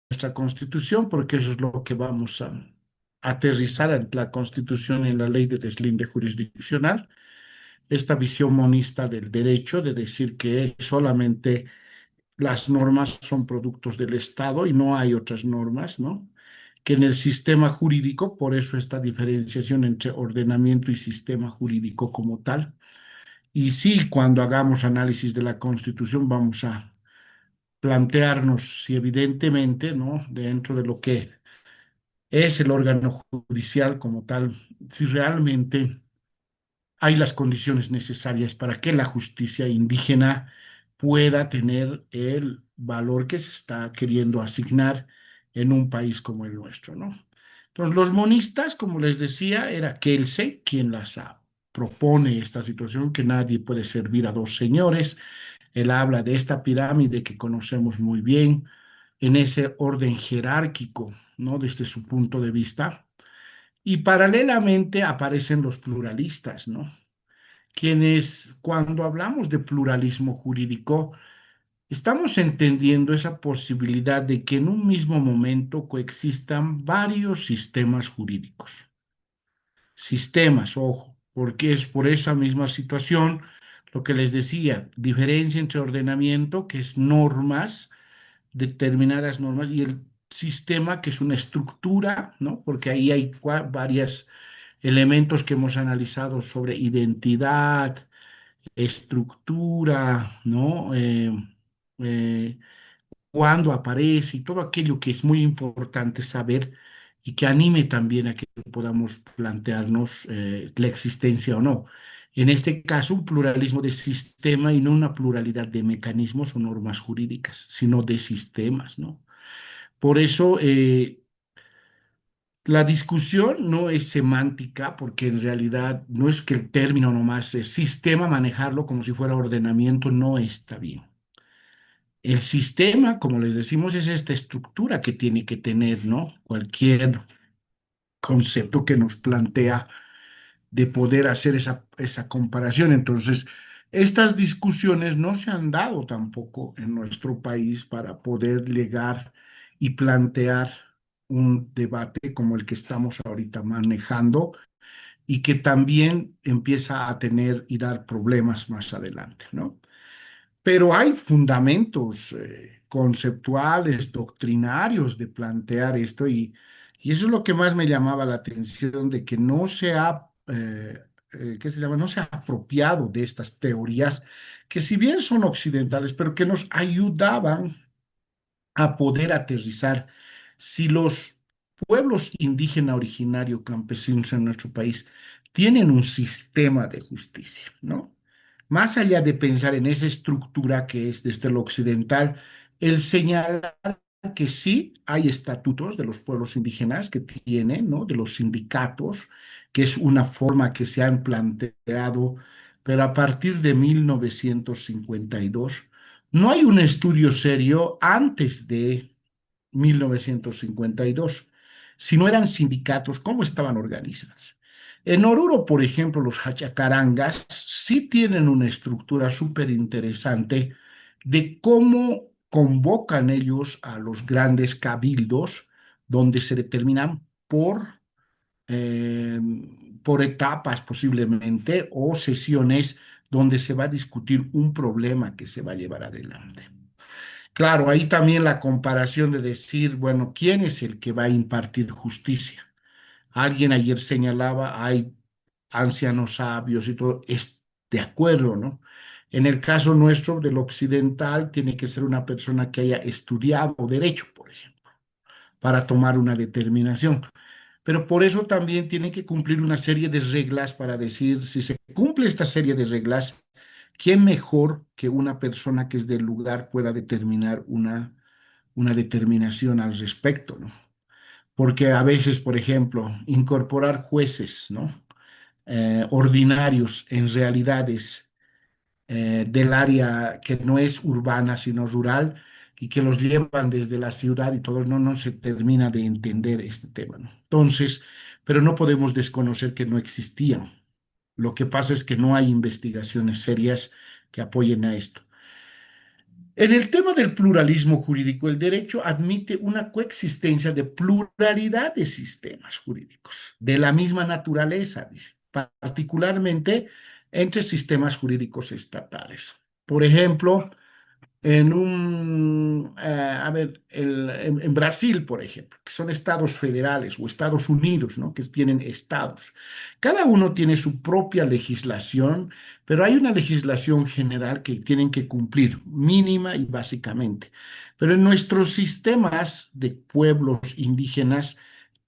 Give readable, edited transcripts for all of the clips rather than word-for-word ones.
nuestra Constitución, porque eso es lo que vamos a aterrizar en la Constitución y en la ley de deslinde jurisdiccional, esta visión monista del derecho, de decir que solamente las normas son productos del Estado y no hay otras normas, ¿no? Que en el sistema jurídico, por eso esta diferenciación entre ordenamiento y sistema jurídico como tal. Y sí, cuando hagamos análisis de la Constitución vamos a plantearnos si evidentemente, ¿no? Dentro de lo que es el órgano judicial como tal, si realmente hay las condiciones necesarias para que la justicia indígena pueda tener el valor que se está queriendo asignar en un país como el nuestro, ¿no? Entonces, los monistas, como les decía, era Kelsey quien propone esta situación, que nadie puede servir a dos señores. Él habla de esta pirámide que conocemos muy bien, en ese orden jerárquico, ¿no? Desde su punto de vista. Y paralelamente aparecen los pluralistas, ¿no? Quienes, cuando hablamos de pluralismo jurídico, estamos entendiendo esa posibilidad de que en un mismo momento coexistan varios sistemas jurídicos. Sistemas, ojo, porque es por esa misma situación lo que les decía, diferencia entre ordenamiento, que es normas, determinadas normas, y el sistema, que es una estructura, ¿no? Porque ahí hay varios elementos que hemos analizado sobre identidad, estructura, ¿no? Eh, Cuándo aparece y todo aquello que es muy importante saber y que anime también a que podamos plantearnos la existencia o no. En este caso, un pluralismo de sistema y no una pluralidad de mecanismos o normas jurídicas, sino de sistemas, ¿no? Por eso, la discusión no es semántica, porque en realidad no es que el término nomás es sistema, manejarlo como si fuera ordenamiento, no está bien. El sistema, como les decimos, es esta estructura que tiene que tener, ¿no? Cualquier concepto que nos plantea de poder hacer esa comparación. Entonces, estas discusiones no se han dado tampoco en nuestro país para poder llegar y plantear un debate como el que estamos ahorita manejando y que también empieza a tener y dar problemas más adelante, ¿no? Pero hay fundamentos conceptuales, doctrinarios de plantear esto, y eso es lo que más me llamaba la atención, de que no se ha, ¿qué se llama? No se ha apropiado de estas teorías que, si bien son occidentales, pero que nos ayudaban a poder aterrizar si los pueblos indígena originario campesinos en nuestro país tienen un sistema de justicia, ¿no? Más allá de pensar en esa estructura que es desde lo occidental, el señalar que sí hay estatutos de los pueblos indígenas que tienen, ¿no? De los sindicatos, que es una forma que se han planteado, pero a partir de 1952 no hay un estudio serio antes de 1952. Si no eran sindicatos, ¿cómo estaban organizados? En Oruro, por ejemplo, los hachacarangas sí tienen una estructura súper interesante de cómo convocan ellos a los grandes cabildos, donde se determinan eh, por etapas posiblemente, o sesiones donde se va a discutir un problema que se va a llevar adelante. Claro, ahí también la comparación de decir, bueno, ¿quién es el que va a impartir justicia? Alguien ayer señalaba, hay ancianos sabios y todo, es de acuerdo, ¿no? En el caso nuestro del occidental, tiene que ser una persona que haya estudiado derecho, por ejemplo, para tomar una determinación. Pero por eso también tiene que cumplir una serie de reglas para decir, si se cumple esta serie de reglas, ¿quién mejor que una persona que es del lugar pueda determinar una determinación al respecto, ¿no? Porque a veces, por ejemplo, incorporar jueces, ¿no? Ordinarios en realidades del área que no es urbana, sino rural, y que los llevan desde la ciudad y todo, no se termina de entender este tema, ¿no? Entonces, pero no podemos desconocer que no existían. Lo que pasa es que no hay investigaciones serias que apoyen a esto. En el tema del pluralismo jurídico, el derecho admite una coexistencia de pluralidad de sistemas jurídicos de la misma naturaleza, dice, particularmente entre sistemas jurídicos estatales. Por ejemplo, a ver, en Brasil, por ejemplo, que son estados federales o Estados Unidos, ¿no? Que tienen estados. Cada uno tiene su propia legislación, pero hay una legislación general que tienen que cumplir, mínima y básicamente. Pero en nuestros sistemas de pueblos indígenas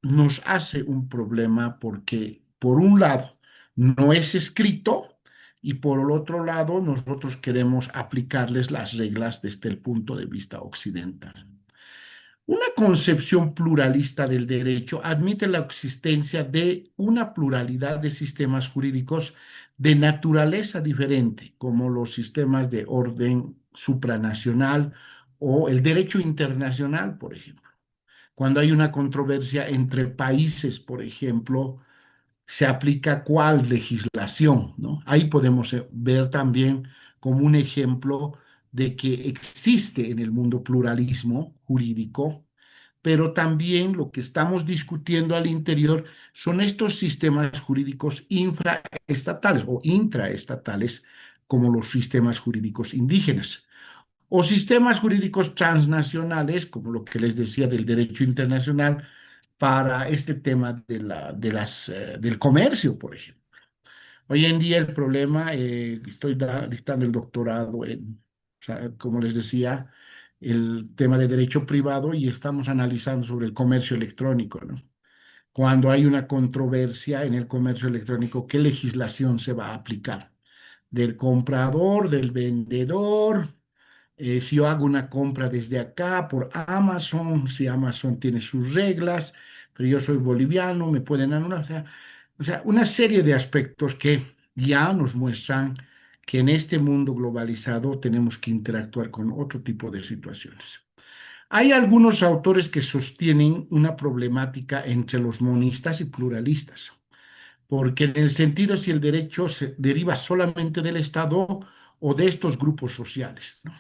nos hace un problema porque, por un lado, no es escrito y por el otro lado, nosotros queremos aplicarles las reglas desde el punto de vista occidental. Una concepción pluralista del derecho admite la existencia de una pluralidad de sistemas jurídicos de naturaleza diferente, como los sistemas de orden supranacional o el derecho internacional, por ejemplo. Cuando hay una controversia entre países, por ejemplo, se aplica cuál legislación, ¿no? Ahí podemos ver también como un ejemplo de que existe en el mundo pluralismo jurídico, pero también lo que estamos discutiendo al interior son estos sistemas jurídicos infraestatales o intraestatales, como los sistemas jurídicos indígenas, o sistemas jurídicos transnacionales, como lo que les decía del derecho internacional, para este tema del comercio, por ejemplo. Hoy en día el problema, estoy dictando el doctorado en, o sea, como les decía, el tema de derecho privado y estamos analizando sobre el comercio electrónico, ¿no? Cuando hay una controversia en el comercio electrónico, ¿qué legislación se va a aplicar? ¿Del comprador, del vendedor? Si yo hago una compra desde acá por Amazon, si Amazon tiene sus reglas, pero yo soy boliviano, me pueden anular. O sea, una serie de aspectos que ya nos muestran que en este mundo globalizado tenemos que interactuar con otro tipo de situaciones. Hay algunos autores que sostienen una problemática entre los monistas y pluralistas, porque en el sentido si el derecho se deriva solamente del Estado o de estos grupos sociales, ¿no?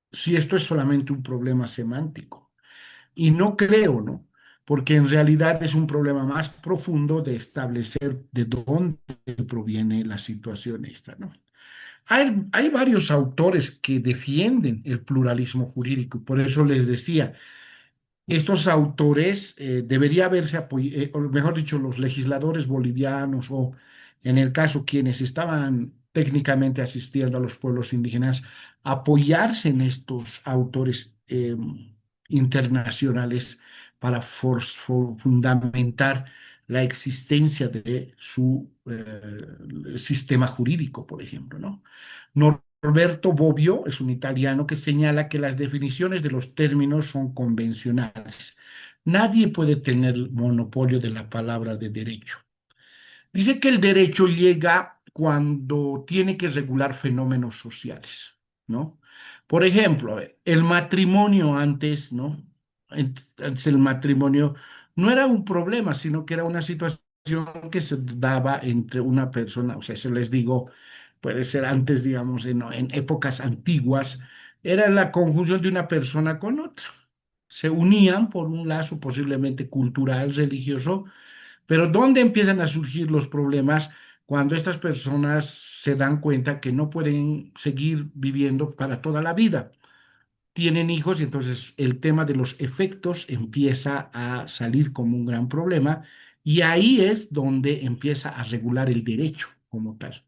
Si esto es solamente un problema semántico. Y no creo, ¿no? Porque en realidad es un problema más profundo de establecer de dónde proviene la situación esta, ¿no? Hay varios autores que defienden el pluralismo jurídico, por eso les decía, estos autores debería haberse apoyado, o mejor dicho, los legisladores bolivianos o en el caso quienes estaban técnicamente asistiendo a los pueblos indígenas, apoyarse en estos autores internacionales para fundamentar la existencia de su sistema jurídico, por ejemplo, ¿no? Norberto Bobbio es un italiano que señala que las definiciones de los términos son convencionales. Nadie puede tener monopolio de la palabra de derecho. Dice que el derecho llega cuando tiene que regular fenómenos sociales, ¿no? Por ejemplo, el matrimonio antes, ¿no? Antes el matrimonio no era un problema, sino que era una situación que se daba entre una persona, o sea, eso les digo, puede ser antes, digamos, en épocas antiguas, era la conjunción de una persona con otra. Se unían por un lazo posiblemente cultural, religioso, pero ¿dónde empiezan a surgir los problemas? Cuando estas personas se dan cuenta que no pueden seguir viviendo para toda la vida. Tienen hijos y entonces el tema de los efectos empieza a salir como un gran problema y ahí es donde empieza a regular el derecho como tal.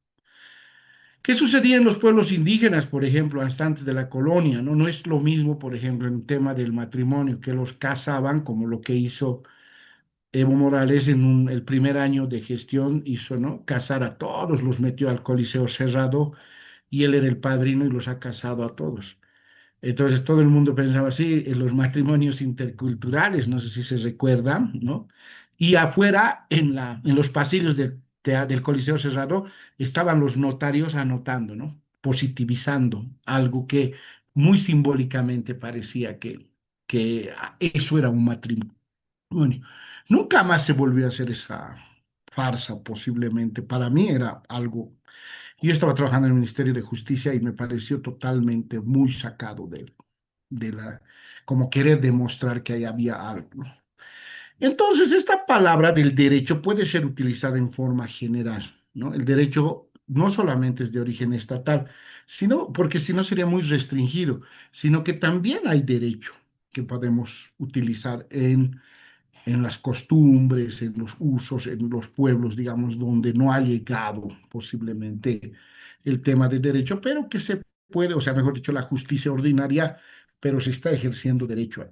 ¿Qué sucedía en los pueblos indígenas, por ejemplo, hasta antes de la colonia? ¿No? No es lo mismo, por ejemplo, en el tema del matrimonio, que los casaban, como lo que hizo Evo Morales en el primer año de gestión, hizo, ¿no? Casar a todos, los metió al Coliseo cerrado y él era el padrino y los ha casado a todos. Entonces todo el mundo pensaba así, en los matrimonios interculturales, no sé si se recuerdan, ¿no? Y afuera, en los pasillos del Coliseo Cerrado, estaban los notarios anotando, ¿no? Positivizando algo que muy simbólicamente parecía que eso era un matrimonio. Nunca más se volvió a hacer esa farsa, posiblemente. Para mí era algo. Yo estaba trabajando en el Ministerio de Justicia y me pareció totalmente muy sacado de la, como querer demostrar que ahí había algo, ¿no? Entonces, esta palabra del derecho puede ser utilizada en forma general, ¿no? El derecho no solamente es de origen estatal, sino, porque si no sería muy restringido, sino que también hay derecho que podemos utilizar en las costumbres, en los usos, en los pueblos, digamos, donde no ha llegado posiblemente el tema del derecho, pero que se puede, o sea, mejor dicho, la justicia ordinaria, pero se está ejerciendo derecho ahí.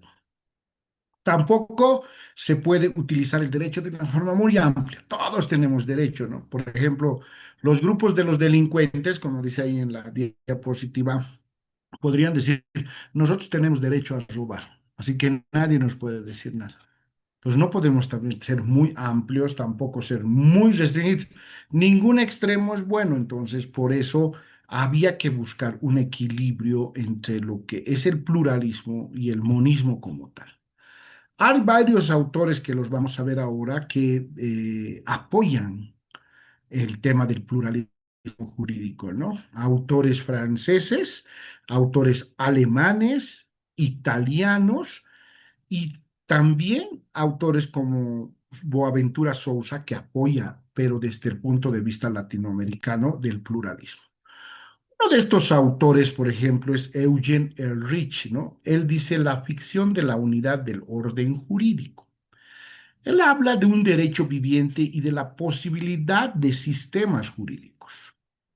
Tampoco se puede utilizar el derecho de una forma muy amplia. Todos tenemos derecho, ¿no? Por ejemplo, los grupos de los delincuentes, como dice ahí en la diapositiva, podrían decir, nosotros tenemos derecho a robar, así que nadie nos puede decir nada. Pues no podemos también ser muy amplios, tampoco ser muy restringidos. Ningún extremo es bueno, entonces por eso había que buscar un equilibrio entre lo que es el pluralismo y el monismo como tal. Hay varios autores que los vamos a ver ahora que apoyan el tema del pluralismo jurídico, ¿no? Autores franceses, autores alemanes, italianos y también autores como Boaventura Sousa, que apoya, pero desde el punto de vista latinoamericano, del pluralismo. Uno de estos autores, por ejemplo, es Eugen Ehrlich, ¿no? Él dice la ficción de la unidad del orden jurídico. Él habla de un derecho viviente y de la posibilidad de sistemas jurídicos,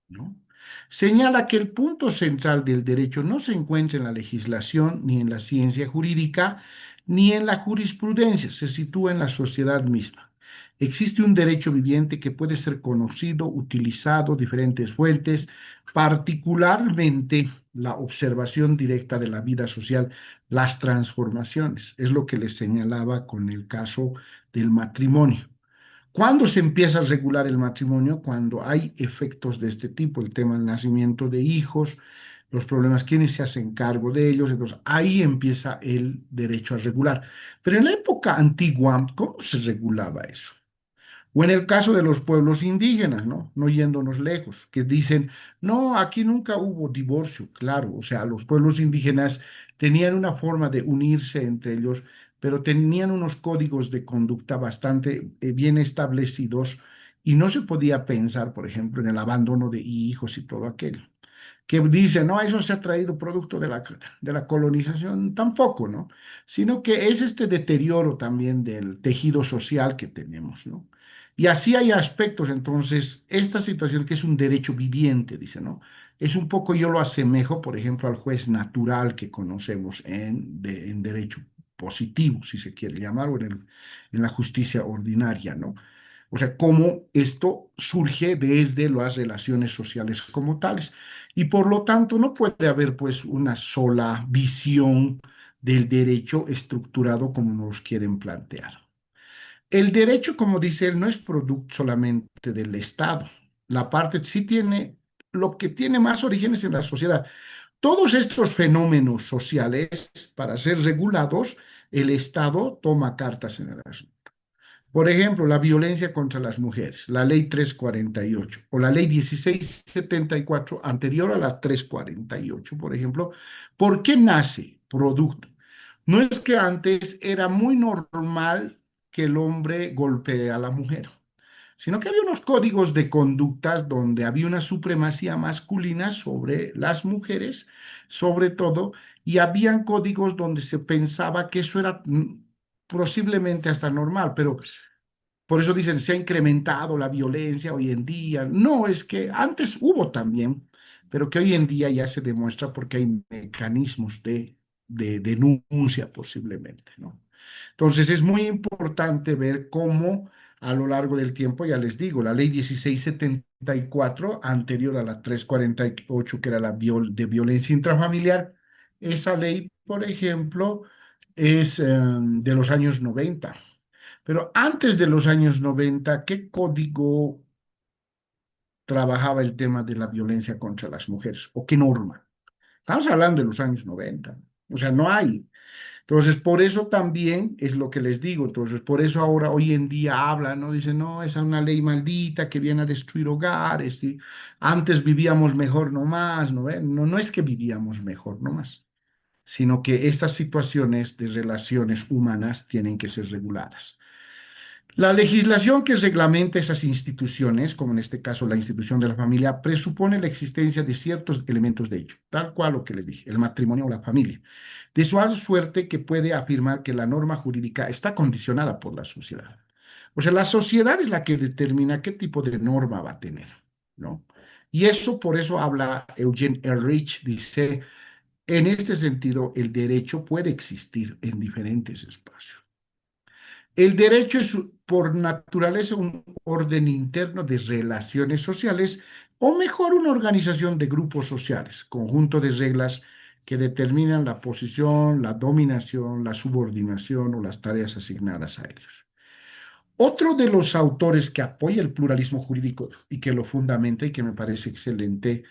¿no? Señala que el punto central del derecho no se encuentra en la legislación, ni en la ciencia jurídica, ni en la jurisprudencia, se sitúa en la sociedad misma. Existe un derecho viviente que puede ser conocido, utilizado, diferentes fuentes, particularmente la observación directa de la vida social, las transformaciones. Es lo que les señalaba con el caso del matrimonio. ¿Cuándo se empieza a regular el matrimonio? Cuando hay efectos de este tipo, el tema del nacimiento de hijos, los problemas, quiénes se hacen cargo de ellos, entonces ahí empieza el derecho a regular. Pero en la época antigua, ¿cómo se regulaba eso? O en el caso de los pueblos indígenas, ¿no? No yéndonos lejos, que dicen, no, aquí nunca hubo divorcio, claro, o sea, los pueblos indígenas tenían una forma de unirse entre ellos, pero tenían unos códigos de conducta bastante bien establecidos y no se podía pensar, por ejemplo, en el abandono de hijos y todo aquello que dice, no, eso se ha traído producto de la colonización, tampoco, ¿no? Sino que es este deterioro también del tejido social que tenemos, ¿no? Y así hay aspectos, entonces, esta situación que es un derecho viviente, dice, ¿no? Es un poco, yo lo asemejo, por ejemplo, al juez natural que conocemos en derecho positivo, si se quiere llamar, o en la justicia ordinaria, ¿no? O sea, cómo esto surge desde las relaciones sociales como tales. Y por lo tanto no puede haber pues una sola visión del derecho estructurado como nos quieren plantear. El derecho, como dice él, no es producto solamente del Estado. La parte sí tiene, lo que tiene más orígenes en la sociedad. Todos estos fenómenos sociales, para ser regulados, el Estado toma cartas en el asunto. Por ejemplo, la violencia contra las mujeres, la ley 348 o la ley 1674 anterior a la 348, por ejemplo. ¿Por qué nace? Producto. No es que antes era muy normal que el hombre golpee a la mujer, sino que había unos códigos de conductas donde había una supremacía masculina sobre las mujeres, sobre todo, y habían códigos donde se pensaba que eso era posiblemente hasta normal, pero por eso dicen, se ha incrementado la violencia hoy en día. No, es que antes hubo también, pero que hoy en día ya se demuestra porque hay mecanismos de denuncia posiblemente, ¿no? Entonces es muy importante ver cómo a lo largo del tiempo, ya les digo, la ley 1674, anterior a la 348, que era la de violencia intrafamiliar, esa ley, por ejemplo, es de los años 90. Pero antes de los años 90, ¿qué código trabajaba el tema de la violencia contra las mujeres? ¿O qué norma? Estamos hablando de los años 90. O sea, no hay. Entonces, por eso también es lo que les digo. Entonces, por eso ahora, hoy en día hablan, ¿no? Dicen, no, esa es una ley maldita que viene a destruir hogares. Y antes vivíamos mejor nomás, ¿no? No, no es que vivíamos mejor nomás, sino que estas situaciones de relaciones humanas tienen que ser reguladas. La legislación que reglamenta esas instituciones, como en este caso la institución de la familia, presupone la existencia de ciertos elementos de ello, tal cual lo que les dije, el matrimonio o la familia, de suave suerte que puede afirmar que la norma jurídica está condicionada por la sociedad. O sea, la sociedad es la que determina qué tipo de norma va a tener, ¿no? Y eso, por eso habla Eugene Ehrlich, dice, en este sentido, el derecho puede existir en diferentes espacios. El derecho es por naturaleza un orden interno de relaciones sociales o mejor una organización de grupos sociales, conjunto de reglas que determinan la posición, la dominación, la subordinación o las tareas asignadas a ellos. Otro de los autores que apoya el pluralismo jurídico y que lo fundamenta y que me parece excelente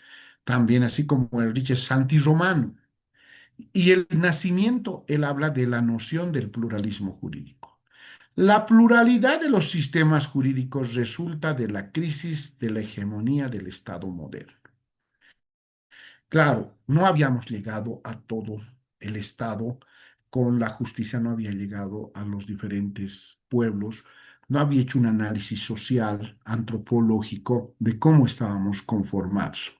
también, así como el Richard Santi Romano. Y el nacimiento, él habla de la noción del pluralismo jurídico. La pluralidad de los sistemas jurídicos resulta de la crisis de la hegemonía del Estado moderno. Claro, no habíamos llegado a todo el Estado, con la justicia no había llegado a los diferentes pueblos, no había hecho un análisis social, antropológico de cómo estábamos conformados.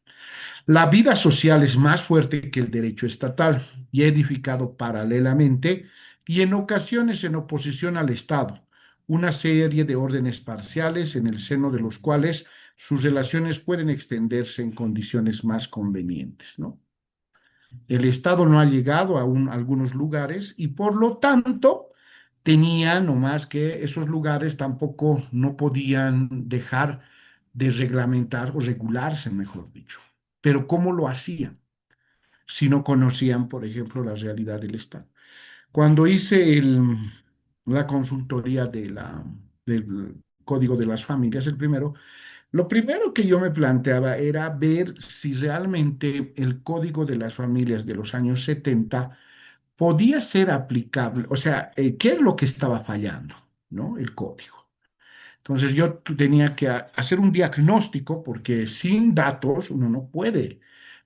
La vida social es más fuerte que el derecho estatal y ha edificado paralelamente y en ocasiones en oposición al Estado una serie de órdenes parciales en el seno de los cuales sus relaciones pueden extenderse en condiciones más convenientes, ¿no? El Estado no ha llegado a algunos lugares y por lo tanto tenía nomás que esos lugares tampoco no podían dejar de reglamentar o regularse, mejor dicho. Pero ¿cómo lo hacían si no conocían, por ejemplo, la realidad del Estado? Cuando hice la consultoría del Código de las Familias, el primero, lo primero que yo me planteaba era ver si realmente el Código de las Familias de los años 70 podía ser aplicable, o sea, ¿qué es lo que estaba fallando, ¿no? El código. Entonces yo tenía que hacer un diagnóstico porque sin datos uno no puede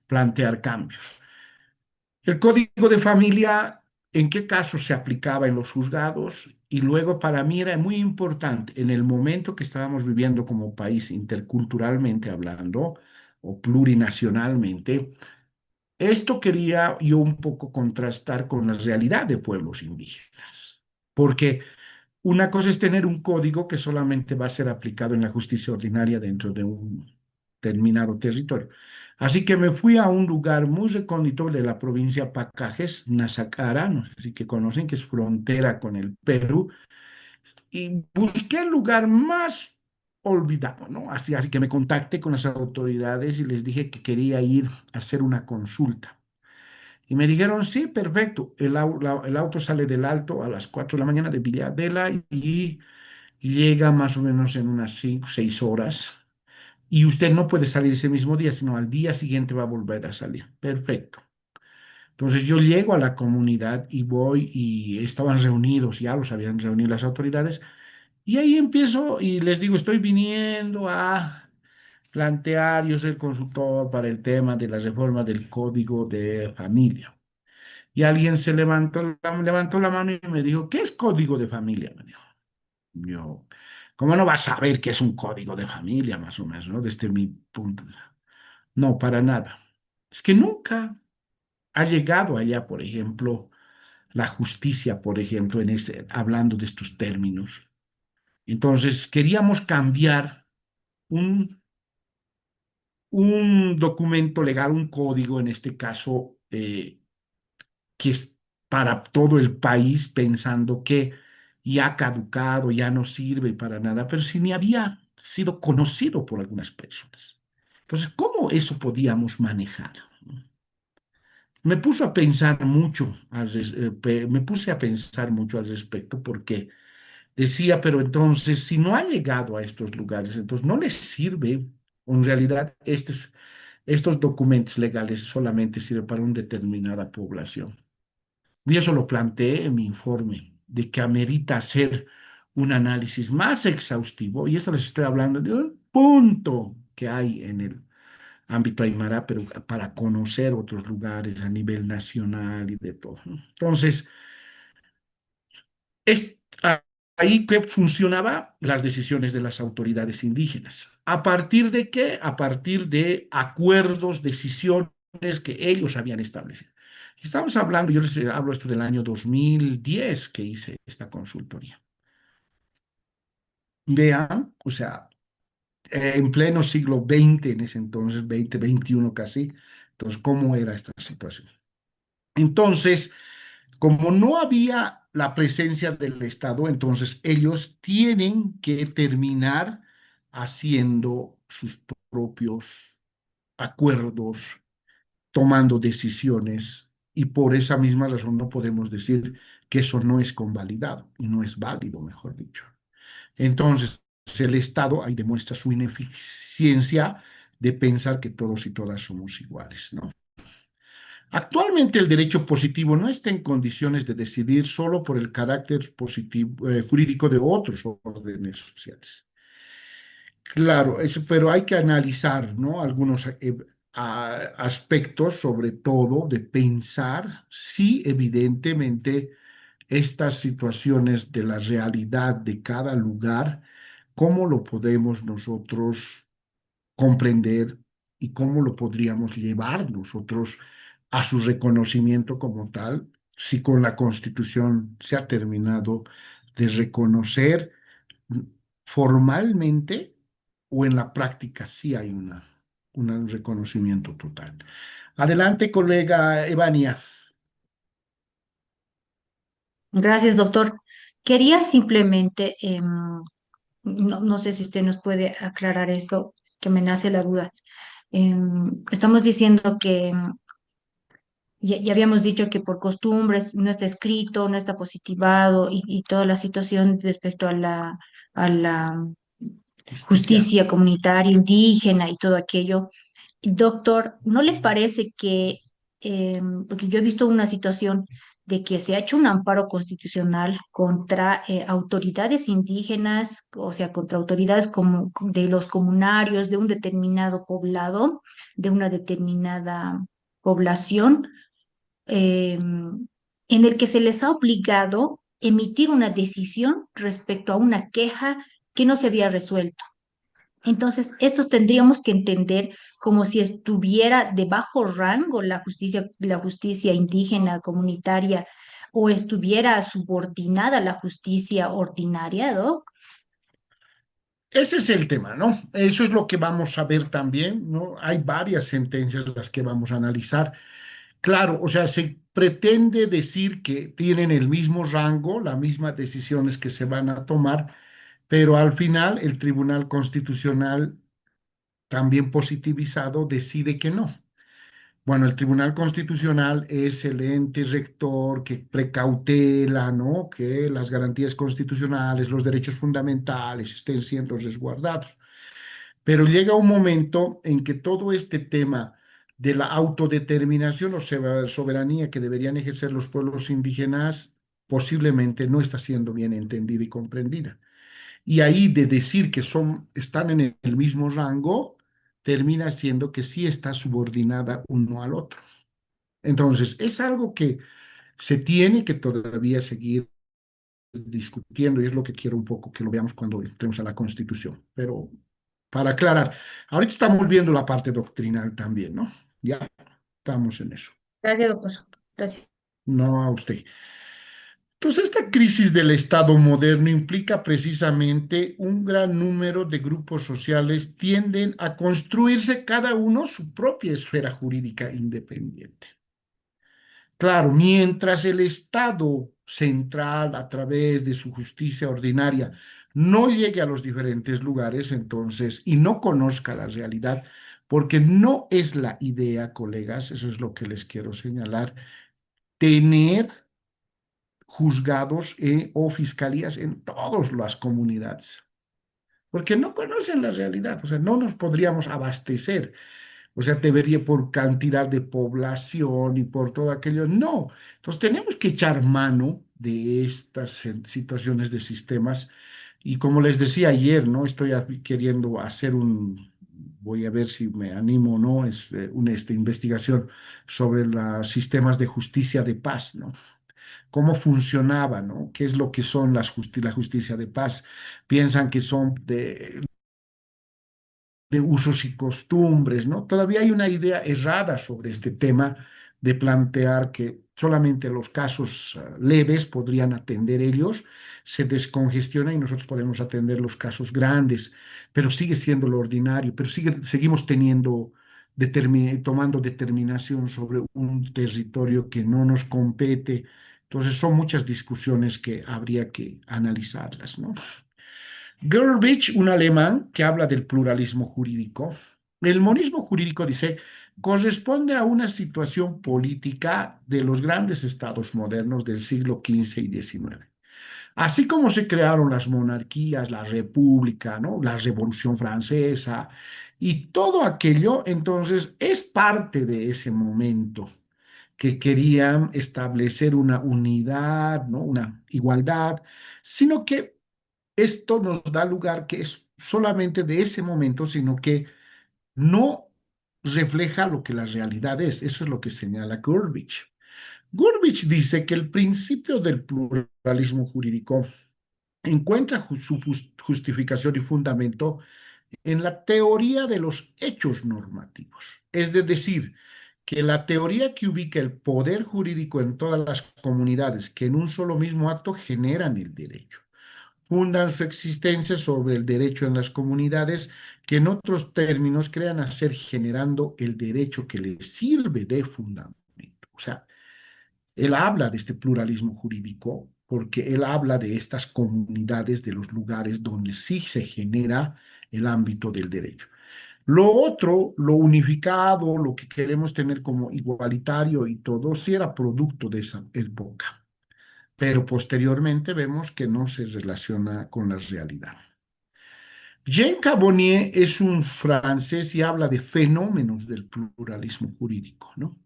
plantear cambios. El código de familia, ¿en qué casos se aplicaba en los juzgados? Y luego para mí era muy importante en el momento que estábamos viviendo como país interculturalmente hablando o plurinacionalmente, esto quería yo un poco contrastar con la realidad de pueblos indígenas, porque una cosa es tener un código que solamente va a ser aplicado en la justicia ordinaria dentro de un determinado territorio. Así que me fui a un lugar muy recóndito de la provincia Pacajes, Nazacara, no sé si que conocen, que es frontera con el Perú, y busqué el lugar más olvidado, ¿no? Así que me contacté con las autoridades y les dije que quería ir a hacer una consulta. Y me dijeron, sí, perfecto. El auto sale del Alto a las 4 de la mañana de Villadela y llega más o menos en unas 5, 6 horas. Y usted no puede salir ese mismo día, sino al día siguiente va a volver a salir. Perfecto. Entonces yo llego a la comunidad y voy y estaban reunidos, ya los habían reunido las autoridades. Y ahí empiezo y les digo, estoy viniendo a plantear, yo soy el consultor para el tema de la reforma del Código de Familia. Y alguien se levantó la mano y me dijo, ¿qué es código de familia? Me dijo. Yo, ¿cómo no vas a saber qué es un código de familia, más o menos, ¿no? Desde mi punto. No, para nada. Es que nunca ha llegado allá, por ejemplo, la justicia, por ejemplo, hablando de estos términos. Entonces, queríamos cambiar un, un documento legal, un código, en este caso, que es para todo el país, pensando que ya ha caducado, ya no sirve para nada, pero si ni había sido conocido por algunas personas. Entonces, ¿cómo eso podíamos manejar? Me puso a pensar mucho, me puse a pensar mucho al respecto porque decía, pero entonces, si no ha llegado a estos lugares, entonces no les sirve, en realidad, estos documentos legales solamente sirven para una determinada población. Y eso lo planteé en mi informe, de que amerita hacer un análisis más exhaustivo, y eso les estoy hablando de un punto que hay en el ámbito Aymara, pero para conocer otros lugares a nivel nacional y de todo, ¿no? Entonces, es ahí que funcionaba las decisiones de las autoridades indígenas. ¿A partir de qué? A partir de acuerdos, decisiones que ellos habían establecido. Estamos hablando, yo les hablo esto del año 2010 que hice esta consultoría. Vean, o sea, en pleno siglo XX, en ese entonces, 20, 21 casi, entonces, ¿cómo era esta situación? Entonces, como no había la presencia del Estado, entonces ellos tienen que terminar haciendo sus propios acuerdos, tomando decisiones, y por esa misma razón no podemos decir que eso no es convalidado y no es válido, mejor dicho. Entonces, el Estado ahí demuestra su ineficiencia de pensar que todos y todas somos iguales, ¿no? Actualmente el derecho positivo no está en condiciones de decidir solo por el carácter positivo, jurídico de otros órdenes sociales. Claro, eso, pero hay que analizar, ¿no? Algunos aspectos, sobre todo de pensar si evidentemente estas situaciones de la realidad de cada lugar, cómo lo podemos nosotros comprender y cómo lo podríamos llevar nosotros a su reconocimiento como tal, si con la Constitución se ha terminado de reconocer formalmente o en la práctica sí hay un reconocimiento total. Adelante, colega Evania. Gracias, doctor. Quería simplemente, no sé si usted nos puede aclarar esto, es que me nace la duda. Estamos diciendo que ya habíamos dicho que por costumbres no está escrito, no está positivado y toda la situación respecto a la Justicia. justicia comunitaria, indígena y todo aquello. Doctor, ¿no le parece que, porque yo he visto una situación de que se ha hecho un amparo constitucional contra autoridades indígenas, o sea, contra autoridades como de los comunarios de un determinado poblado, de una determinada población, en el que se les ha obligado emitir una decisión respecto a una queja que no se había resuelto? Entonces, esto tendríamos que entender como si estuviera de bajo rango la justicia indígena comunitaria o estuviera subordinada a la justicia ordinaria, ¿no? Ese es el tema, ¿no? Eso es lo que vamos a ver también, ¿no? Hay varias sentencias las que vamos a analizar. Claro, o sea, se pretende decir que tienen el mismo rango, las mismas decisiones que se van a tomar, pero al final el Tribunal Constitucional, también positivizado, decide que no. Bueno, el Tribunal Constitucional es el ente rector que precautela, ¿no? Que las garantías constitucionales, los derechos fundamentales estén siendo resguardados. Pero llega un momento en que todo este tema de la autodeterminación o soberanía que deberían ejercer los pueblos indígenas posiblemente no está siendo bien entendida y comprendida. Y ahí de decir que están en el mismo rango, termina siendo que sí está subordinada uno al otro. Entonces, es algo que se tiene que todavía seguir discutiendo y es lo que quiero un poco que lo veamos cuando entremos a la Constitución. Pero para aclarar, ahorita estamos viendo la parte doctrinal también, ¿no? Ya estamos en eso. Gracias, doctor. Gracias. No a usted. Entonces, esta crisis del Estado moderno implica precisamente un gran número de grupos sociales tienden a construirse cada uno su propia esfera jurídica independiente. Claro, mientras el Estado central, a través de su justicia ordinaria, no llegue a los diferentes lugares, entonces, y no conozca la realidad, porque no es la idea, colegas, eso es lo que les quiero señalar, tener juzgados o fiscalías en todas las comunidades, porque no conocen la realidad, o sea, no nos podríamos abastecer. O sea, debería por cantidad de población y por todo aquello. No. Entonces tenemos que echar mano de estas situaciones de sistemas. Y como les decía ayer, ¿no? Estoy queriendo hacer voy a ver si me animo o no, una investigación sobre los sistemas de justicia de paz, ¿no? Cómo funcionaba, ¿no? ¿Qué es lo que son la justicia de paz? Piensan que son de usos y costumbres, ¿no? Todavía hay una idea errada sobre este tema de plantear que solamente los casos leves podrían atender ellos, se descongestiona y nosotros podemos atender los casos grandes, pero sigue siendo lo ordinario, pero seguimos tomando determinación sobre un territorio que no nos compete. Entonces son muchas discusiones que habría que analizarlas, ¿no? Gerlach, un alemán que habla del pluralismo jurídico. El monismo jurídico dice, corresponde a una situación política de los grandes estados modernos del siglo XV y XIX. Así como se crearon las monarquías, la república, ¿no? La Revolución Francesa y todo aquello, entonces es parte de ese momento que querían establecer una unidad, ¿no? Una igualdad, sino que esto nos da lugar que es solamente de ese momento, sino que no refleja lo que la realidad es. Eso es lo que señala Gurvich. Gurvich dice que el principio del pluralismo jurídico encuentra su justificación y fundamento en la teoría de los hechos normativos. Es decir, que la teoría que ubica el poder jurídico en todas las comunidades que en un solo mismo acto generan el derecho fundan su existencia sobre el derecho en las comunidades, que en otros términos crean a ser generando el derecho que les sirve de fundamento. O sea, él habla de este pluralismo jurídico porque él habla de estas comunidades, de los lugares donde sí se genera el ámbito del derecho. Lo otro, lo unificado, lo que queremos tener como igualitario y todo, sí era producto de esa época, pero posteriormente vemos que no se relaciona con la realidad. Jean Carbonnier es un francés y habla de fenómenos del pluralismo jurídico, ¿no?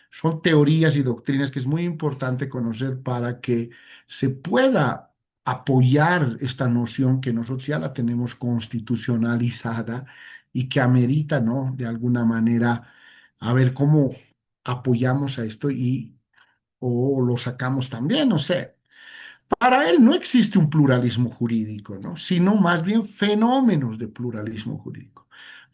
Son teorías y doctrinas que es muy importante conocer para que se pueda apoyar esta noción que nosotros ya la tenemos constitucionalizada y que amerita, ¿no? De alguna manera, a ver cómo apoyamos a esto y o lo sacamos también, no sé. Para él no existe un pluralismo jurídico, ¿no? Sino más bien fenómenos de pluralismo jurídico.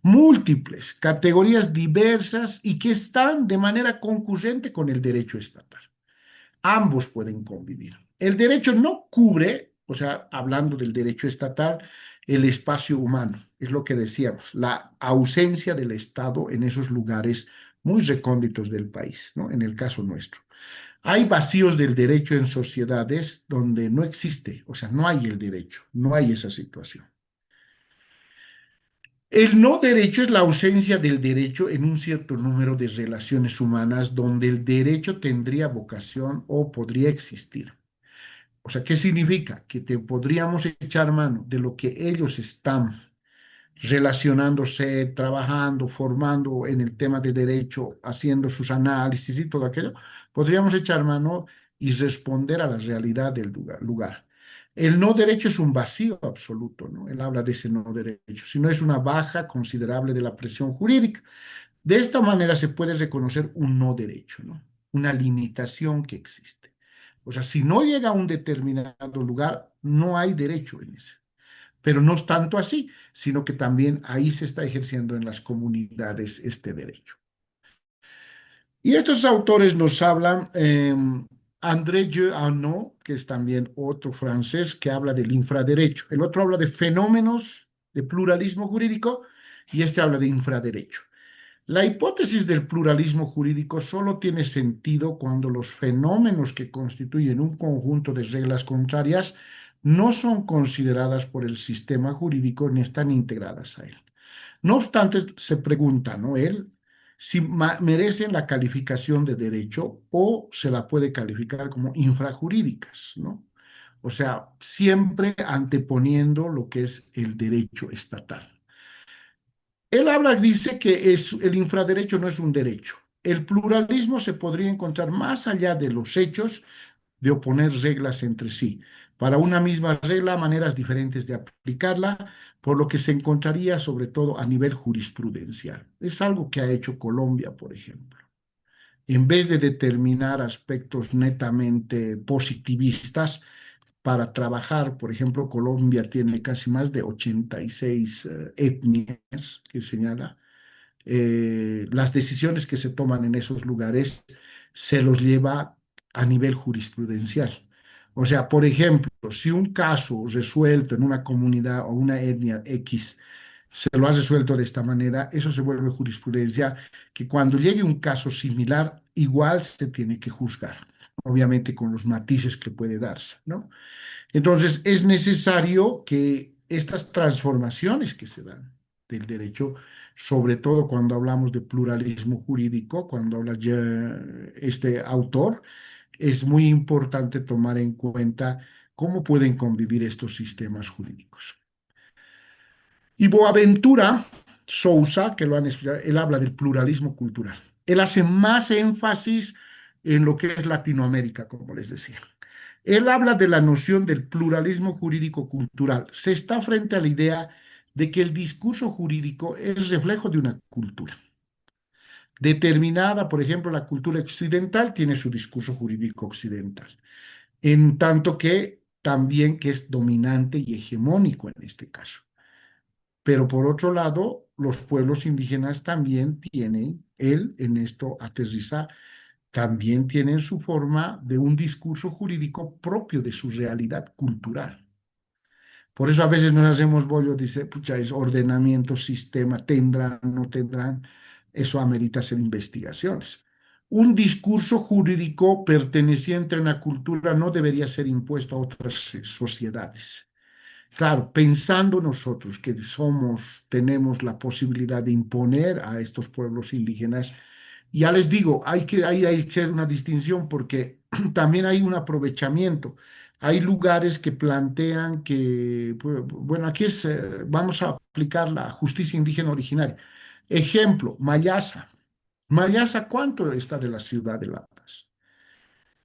Múltiples, categorías diversas y que están de manera concurrente con el derecho estatal. Ambos pueden convivir. El derecho no cubre, o sea, hablando del derecho estatal, el espacio humano, es lo que decíamos, la ausencia del Estado en esos lugares muy recónditos del país, ¿no? En el caso nuestro. Hay vacíos del derecho en sociedades donde no existe, o sea, no hay el derecho, no hay esa situación. El no derecho es la ausencia del derecho en un cierto número de relaciones humanas donde el derecho tendría vocación o podría existir. O sea, ¿qué significa? Que te podríamos echar mano de lo que ellos están relacionándose, trabajando, formando en el tema de derecho, haciendo sus análisis y todo aquello, podríamos echar mano y responder a la realidad del lugar. El no derecho es un vacío absoluto, ¿no? Él habla de ese no derecho, sino es una baja considerable de la presión jurídica. De esta manera se puede reconocer un no derecho, ¿no? Una limitación que existe. O sea, si no llega a un determinado lugar, no hay derecho en ese. Pero no es tanto así, sino que también ahí se está ejerciendo en las comunidades este derecho. Y estos autores nos hablan, André Geux Arnaud, que es también otro francés, que habla del infraderecho. El otro habla de fenómenos de pluralismo jurídico y este habla de infraderecho. La hipótesis del pluralismo jurídico solo tiene sentido cuando los fenómenos que constituyen un conjunto de reglas contrarias no son consideradas por el sistema jurídico ni están integradas a él. No obstante, se pregunta, ¿no? Él si merecen la calificación de derecho o se la puede calificar como infrajurídicas, ¿no? O sea, siempre anteponiendo lo que es el derecho estatal. Él habla, dice que el infraderecho no es un derecho. El pluralismo se podría encontrar más allá de los hechos de oponer reglas entre sí. Para una misma regla, maneras diferentes de aplicarla, por lo que se encontraría sobre todo a nivel jurisprudencial. Es algo que ha hecho Colombia, por ejemplo. En vez de determinar aspectos netamente positivistas para trabajar, por ejemplo, Colombia tiene casi más de 86 etnias que señala, las decisiones que se toman en esos lugares se los lleva a nivel jurisprudencial. O sea, por ejemplo, si un caso resuelto en una comunidad o una etnia X se lo ha resuelto de esta manera, eso se vuelve jurisprudencia que cuando llegue un caso similar, igual se tiene que juzgar, obviamente con los matices que puede darse, ¿no? Entonces, es necesario que estas transformaciones que se dan del derecho, sobre todo cuando hablamos de pluralismo jurídico, cuando habla ya este autor, es muy importante tomar en cuenta cómo pueden convivir estos sistemas jurídicos. Y Boaventura Sousa, que lo han estudiado, él habla del pluralismo cultural. Él hace más énfasis en lo que es Latinoamérica, como les decía. Él habla de la noción del pluralismo jurídico cultural. Se está frente a la idea de que el discurso jurídico es reflejo de una cultura determinada. Por ejemplo, la cultura occidental tiene su discurso jurídico occidental, en tanto que también que es dominante y hegemónico en este caso. Pero por otro lado, los pueblos indígenas también tienen, él en esto aterriza, también tienen su forma de un discurso jurídico propio de su realidad cultural. Por eso a veces nos hacemos bollo, dice, pucha, es ordenamiento, sistema, tendrán, no tendrán, eso amerita hacer investigaciones. Un discurso jurídico perteneciente a una cultura no debería ser impuesto a otras sociedades. Claro, pensando nosotros que somos, tenemos la posibilidad de imponer a estos pueblos indígenas, ya les digo, hay que hacer una distinción porque también hay un aprovechamiento. Hay lugares que plantean que, bueno, aquí es, vamos a aplicar la justicia indígena originaria. Ejemplo, Mayasa. Mayasa, ¿cuánto está de la ciudad de La Paz?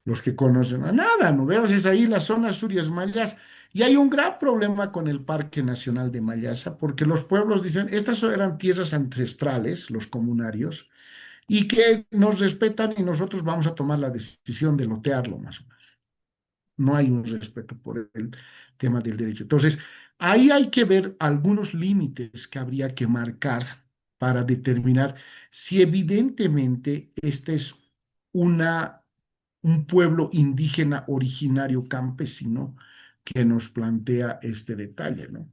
Los que conocen a nada, ¿no veo? Es ahí la zona sur y es Mayasa. Y hay un gran problema con el Parque Nacional de Mayasa, porque los pueblos dicen, estas eran tierras ancestrales, los comunarios, y que nos respetan y nosotros vamos a tomar la decisión de lotearlo más o menos. No hay un respeto por el tema del derecho. Entonces, ahí hay que ver algunos límites que habría que marcar para determinar si evidentemente este es una, un pueblo indígena originario campesino que nos plantea este detalle, ¿no?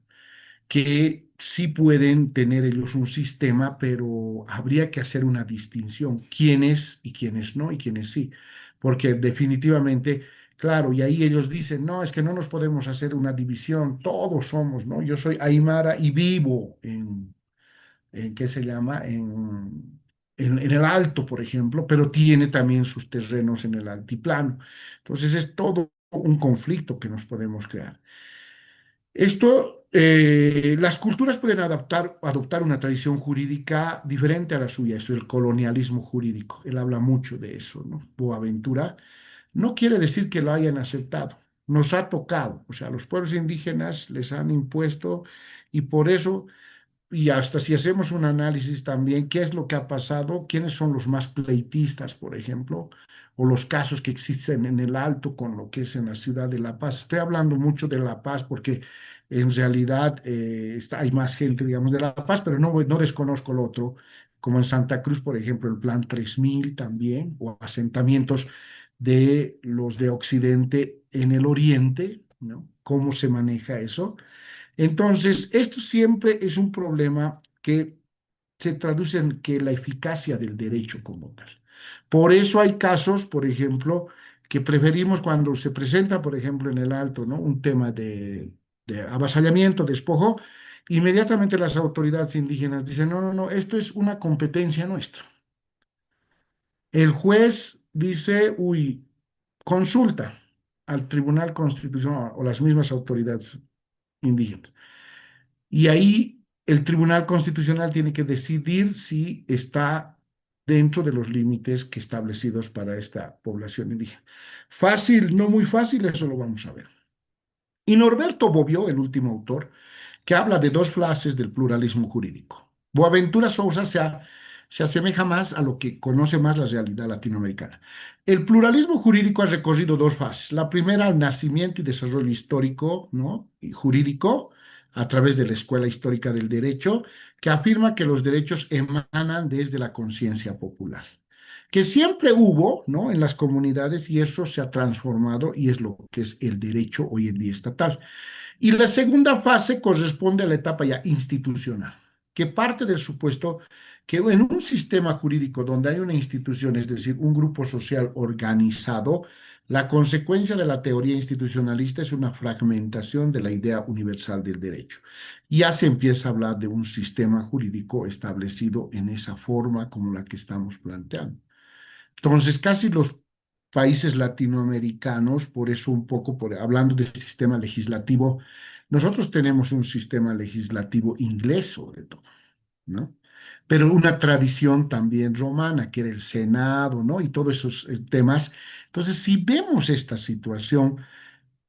Que sí pueden tener ellos un sistema, pero habría que hacer una distinción, quiénes y quiénes no y quiénes sí, porque definitivamente, claro, y ahí ellos dicen, no, es que no nos podemos hacer una división, todos somos, ¿no? Yo soy Aymara y vivo en ¿qué se llama? En el alto, por ejemplo, pero tiene también sus terrenos en el altiplano. Entonces es todo un conflicto que nos podemos crear. Esto, las culturas pueden adoptar una tradición jurídica diferente a la suya, eso es el colonialismo jurídico. Él habla mucho de eso, ¿no? Boaventura. No quiere decir que lo hayan aceptado, nos ha tocado, o sea, los pueblos indígenas les han impuesto y por eso, y hasta si hacemos un análisis también, ¿qué es lo que ha pasado? ¿Quiénes son los más pleitistas, por ejemplo? O los casos que existen en el Alto con lo que es en la ciudad de La Paz. Estoy hablando mucho de La Paz porque en realidad hay más gente, digamos, de La Paz, pero no desconozco lo otro, como en Santa Cruz, por ejemplo, el Plan 3000 también, o asentamientos de los de Occidente en el Oriente, ¿no? ¿Cómo se maneja eso? Entonces, esto siempre es un problema que se traduce en que la eficacia del derecho como tal. Por eso hay casos, por ejemplo, que preferimos cuando se presenta, por ejemplo, en el alto, ¿no? Un tema de avasallamiento, despojo, inmediatamente las autoridades indígenas dicen, no, no, no, esto es una competencia nuestra. El juez dice, uy, consulta al Tribunal Constitucional o las mismas autoridades indígenas. Y ahí el Tribunal Constitucional tiene que decidir si está dentro de los límites que establecidos para esta población indígena. Fácil, no muy fácil, eso lo vamos a ver. Y Norberto Bobbio, el último autor, que habla de dos fases del pluralismo jurídico. Boaventura Sousa se asemeja más a lo que conoce más la realidad latinoamericana. El pluralismo jurídico ha recorrido dos fases. La primera, el nacimiento y desarrollo histórico, ¿no? Y jurídico a través de la Escuela Histórica del Derecho, que afirma que los derechos emanan desde la conciencia popular, que siempre hubo, ¿no? En las comunidades, y eso se ha transformado y es lo que es el derecho hoy en día estatal. Y la segunda fase corresponde a la etapa ya institucional, que parte del supuesto que en un sistema jurídico donde hay una institución, es decir, un grupo social organizado, la consecuencia de la teoría institucionalista es una fragmentación de la idea universal del derecho. Ya se empieza a hablar de un sistema jurídico establecido en esa forma como la que estamos planteando. Entonces, casi los países latinoamericanos, por eso un poco, hablando del sistema legislativo, nosotros tenemos un sistema legislativo inglés sobre todo, ¿no? Pero una tradición también romana, que era el Senado, ¿no? Y todos esos temas. Entonces, si vemos esta situación,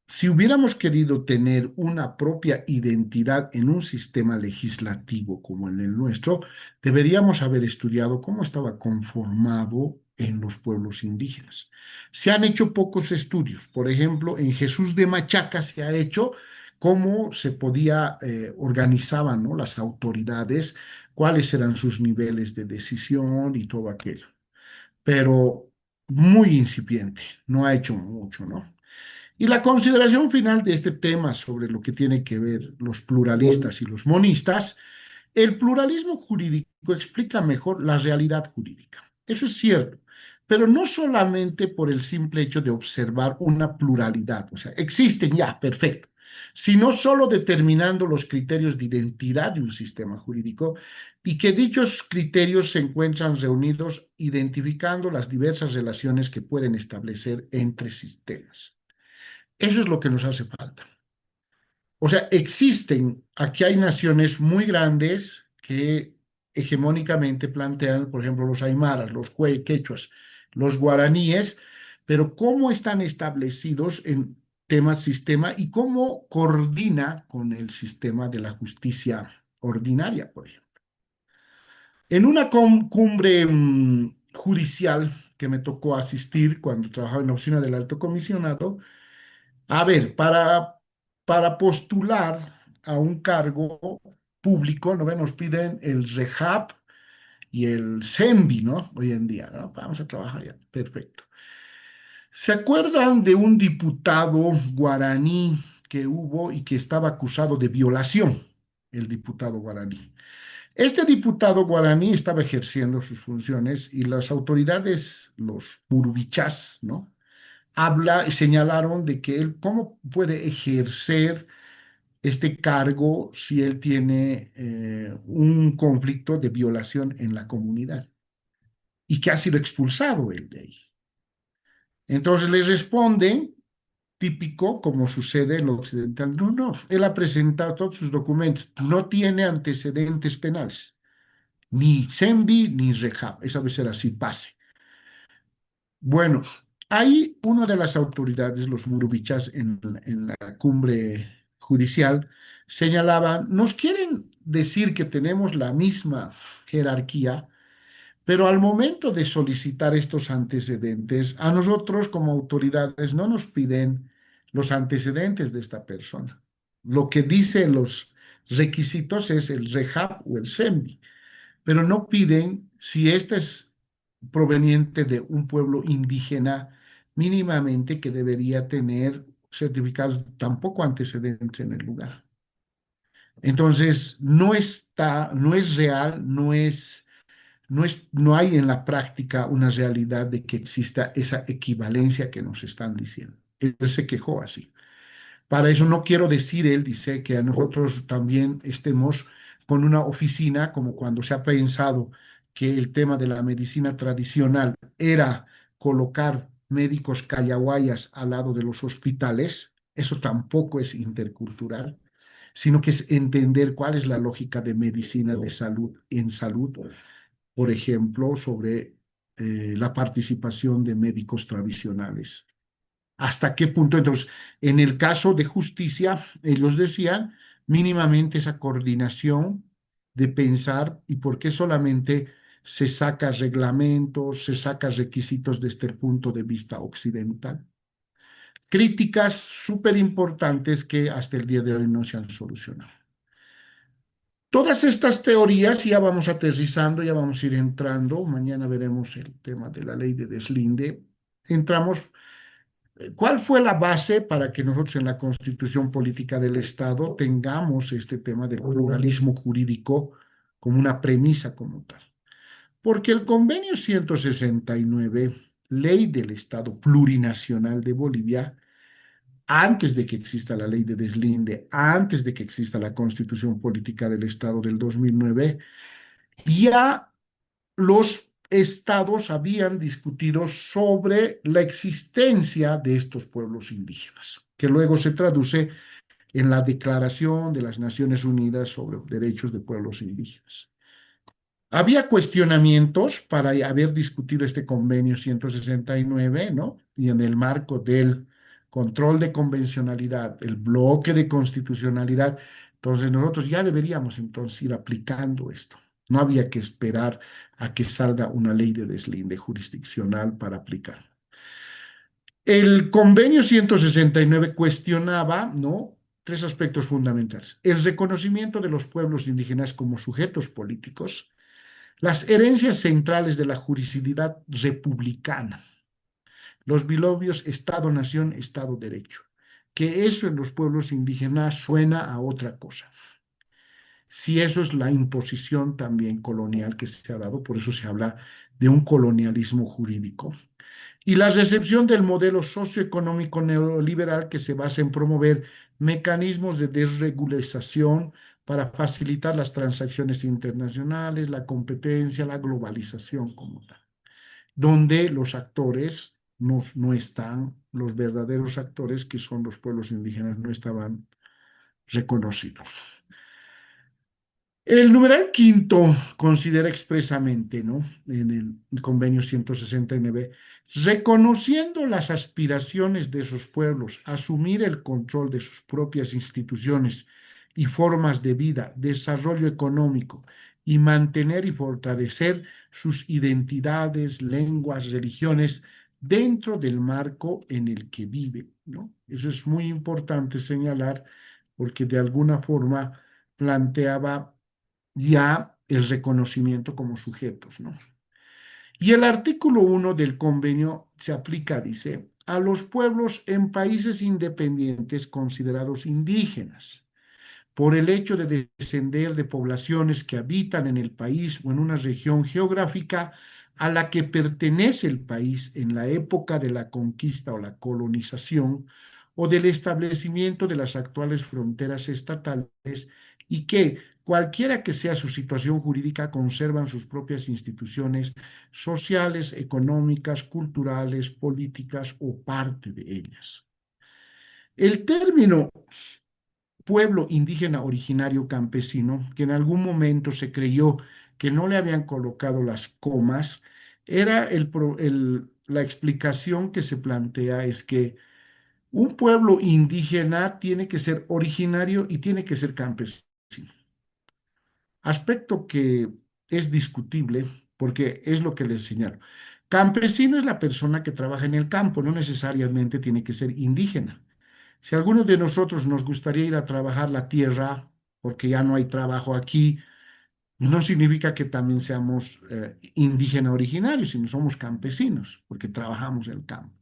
si hubiéramos querido tener una propia identidad en un sistema legislativo como en el nuestro, deberíamos haber estudiado cómo estaba conformado en los pueblos indígenas. Se han hecho pocos estudios. Por ejemplo, en Jesús de Machaca se ha hecho cómo se podía organizaban, ¿no? Las autoridades, cuáles eran sus niveles de decisión y todo aquello. Pero muy incipiente, no ha hecho mucho, ¿no? Y la consideración final de este tema sobre lo que tiene que ver los pluralistas y los monistas, el pluralismo jurídico explica mejor la realidad jurídica. Eso es cierto, pero no solamente por el simple hecho de observar una pluralidad, o sea, existen ya, perfecto, sino solo determinando los criterios de identidad de un sistema jurídico y que dichos criterios se encuentran reunidos identificando las diversas relaciones que pueden establecer entre sistemas. Eso es lo que nos hace falta. O sea, existen, aquí hay naciones muy grandes que hegemónicamente plantean, por ejemplo, los aymaras, los quechuas, los guaraníes, pero cómo están establecidos en temas sistema y cómo coordina con el sistema de la justicia ordinaria, por ejemplo. En una cumbre judicial que me tocó asistir cuando trabajaba en la oficina del alto comisionado, a ver, para postular a un cargo público, ¿no ven? Nos piden el REHAB y el CENVI, ¿no? Hoy en día, ¿no? Vamos a trabajar ya. Perfecto. ¿Se acuerdan de un diputado guaraní que hubo y que estaba acusado de violación? El diputado guaraní. Este diputado guaraní estaba ejerciendo sus funciones y las autoridades, los burubichás, ¿no? Señalaron de que él cómo puede ejercer este cargo si él tiene un conflicto de violación en la comunidad y que ha sido expulsado él de ahí. Entonces les responden, típico como sucede en lo occidental, no, no, él ha presentado todos sus documentos, no tiene antecedentes penales, ni CENVI ni REHAB, esa vez será así, pase. Bueno, ahí una de las autoridades, los murubichas en la cumbre judicial, señalaban, nos quieren decir que tenemos la misma jerarquía, pero al momento de solicitar estos antecedentes, a nosotros como autoridades no nos piden los antecedentes de esta persona. Lo que dice los requisitos es el REHAB o el CENVI, pero no piden si este es proveniente de un pueblo indígena mínimamente que debería tener certificados, tampoco antecedentes en el lugar. Entonces, no está, no es real, no hay en la práctica una realidad de que exista esa equivalencia que nos están diciendo. Él se quejó así. Para eso no quiero decir, él dice que a nosotros también estemos con una oficina, como cuando se ha pensado que el tema de la medicina tradicional era colocar médicos callahuayas al lado de los hospitales, eso tampoco es intercultural. sino que es entender cuál es la lógica de medicina de salud en salud, por ejemplo, sobre la participación de médicos tradicionales. ¿Hasta qué punto? Entonces, en el caso de justicia, ellos decían mínimamente esa coordinación de pensar y por qué solamente se saca reglamentos, se saca requisitos desde el punto de vista occidental. Críticas súper importantes que hasta el día de hoy no se han solucionado. Todas estas teorías ya vamos aterrizando, ya vamos a ir entrando. Mañana veremos el tema de la ley de deslinde. Entramos. ¿Cuál fue la base para que nosotros en la Constitución Política del Estado tengamos este tema del pluralismo jurídico como una premisa como tal? Porque el convenio 169, ley del Estado plurinacional de Bolivia, antes de que exista la ley de deslinde, antes de que exista la Constitución Política del Estado del 2009, ya los estados habían discutido sobre la existencia de estos pueblos indígenas, que luego se traduce en la Declaración de las Naciones Unidas sobre Derechos de Pueblos Indígenas. Había cuestionamientos para haber discutido este convenio 169, ¿no? Y en el marco del control de convencionalidad, el bloque de constitucionalidad, entonces nosotros ya deberíamos entonces ir aplicando esto. No había que esperar a que salga una ley de deslinde jurisdiccional para aplicar. El convenio 169 cuestionaba, ¿no? Tres aspectos fundamentales. El reconocimiento de los pueblos indígenas como sujetos políticos, las herencias centrales de la juridicidad republicana, los binomios Estado-Nación, Estado-Derecho, que eso en los pueblos indígenas suena a otra cosa. Si eso es la imposición también colonial que se ha dado, por eso se habla de un colonialismo jurídico. Y la recepción del modelo socioeconómico neoliberal que se basa en promover mecanismos de desregulación para facilitar las transacciones internacionales, la competencia, la globalización como tal, donde los actores no están, los verdaderos actores que son los pueblos indígenas no estaban reconocidos. El numeral quinto considera expresamente, ¿no? En el convenio 169, reconociendo las aspiraciones de esos pueblos, asumir el control de sus propias instituciones y formas de vida, desarrollo económico y mantener y fortalecer sus identidades, lenguas, religiones dentro del marco en el que vive, ¿no? Eso es muy importante señalar porque de alguna forma planteaba ya el reconocimiento como sujetos, ¿no? Y el artículo 1 del convenio se aplica, dice, a los pueblos en países independientes considerados indígenas, por el hecho de descender de poblaciones que habitan en el país o en una región geográfica a la que pertenece el país en la época de la conquista o la colonización o del establecimiento de las actuales fronteras estatales y que, cualquiera que sea su situación jurídica, conservan sus propias instituciones sociales, económicas, culturales, políticas o parte de ellas. El término pueblo indígena originario campesino, que en algún momento se creyó que no le habían colocado las comas, era la explicación que se plantea es que un pueblo indígena tiene que ser originario y tiene que ser campesino. Aspecto que es discutible porque es lo que les señalo. Campesino es la persona que trabaja en el campo, no necesariamente tiene que ser indígena. Si a alguno de nosotros nos gustaría ir a trabajar la tierra porque ya no hay trabajo aquí, no significa que también seamos indígena originarios, sino somos campesinos porque trabajamos el campo.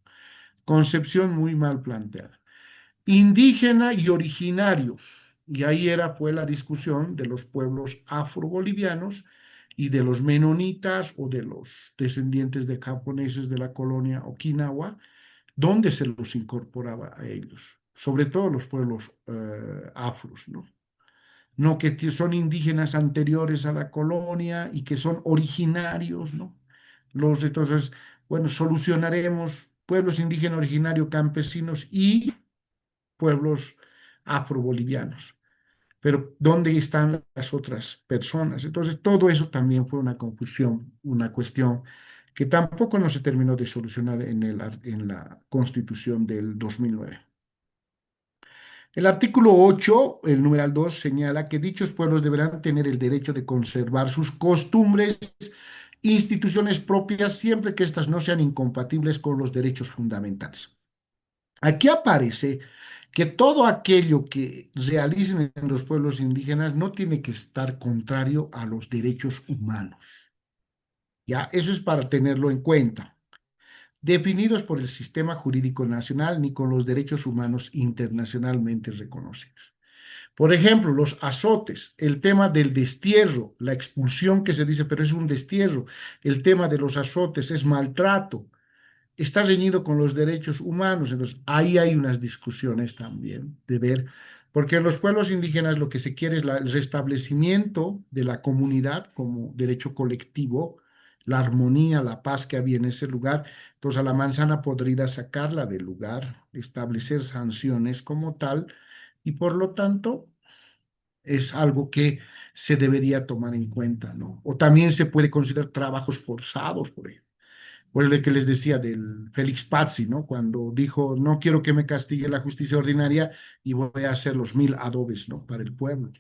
Concepción muy mal planteada. Indígena y originario. Y ahí fue la discusión de los pueblos afrobolivianos y de los menonitas o de los descendientes de japoneses de la colonia Okinawa, donde se los incorporaba a ellos, sobre todo los pueblos afros, ¿no? No que son indígenas anteriores a la colonia y que son originarios, ¿no? Entonces, bueno, solucionaremos pueblos indígenas originarios campesinos y pueblos afrobolivianos. pero ¿dónde están las otras personas? Entonces, todo eso también fue una confusión, una cuestión que tampoco no se terminó de solucionar en la Constitución del 2009. El artículo 8, el numeral 2, señala que dichos pueblos deberán tener el derecho de conservar sus costumbres, instituciones propias, siempre que éstas no sean incompatibles con los derechos fundamentales. Aquí aparece que todo aquello que realicen en los pueblos indígenas no tiene que estar contrario a los derechos humanos. Ya, eso es para tenerlo en cuenta, definidos por el sistema jurídico nacional ni con los derechos humanos internacionalmente reconocidos. Por ejemplo, los azotes, el tema del destierro, la expulsión que se dice, pero es un destierro, el tema de los azotes es maltrato, está reñido con los derechos humanos. Entonces, ahí hay unas discusiones también de ver, porque en los pueblos indígenas lo que se quiere es el restablecimiento de la comunidad como derecho colectivo, la armonía, la paz que había en ese lugar. Entonces, a la manzana podrida sacarla del lugar, establecer sanciones como tal, y por lo tanto es algo que se debería tomar en cuenta, ¿no? O también se puede considerar trabajos forzados, por ejemplo. Pues el que les decía del Félix Pazzi, ¿no? Cuando dijo, no quiero que me castigue la justicia ordinaria y voy a hacer los 1000 adobes, ¿no? Para el pueblo.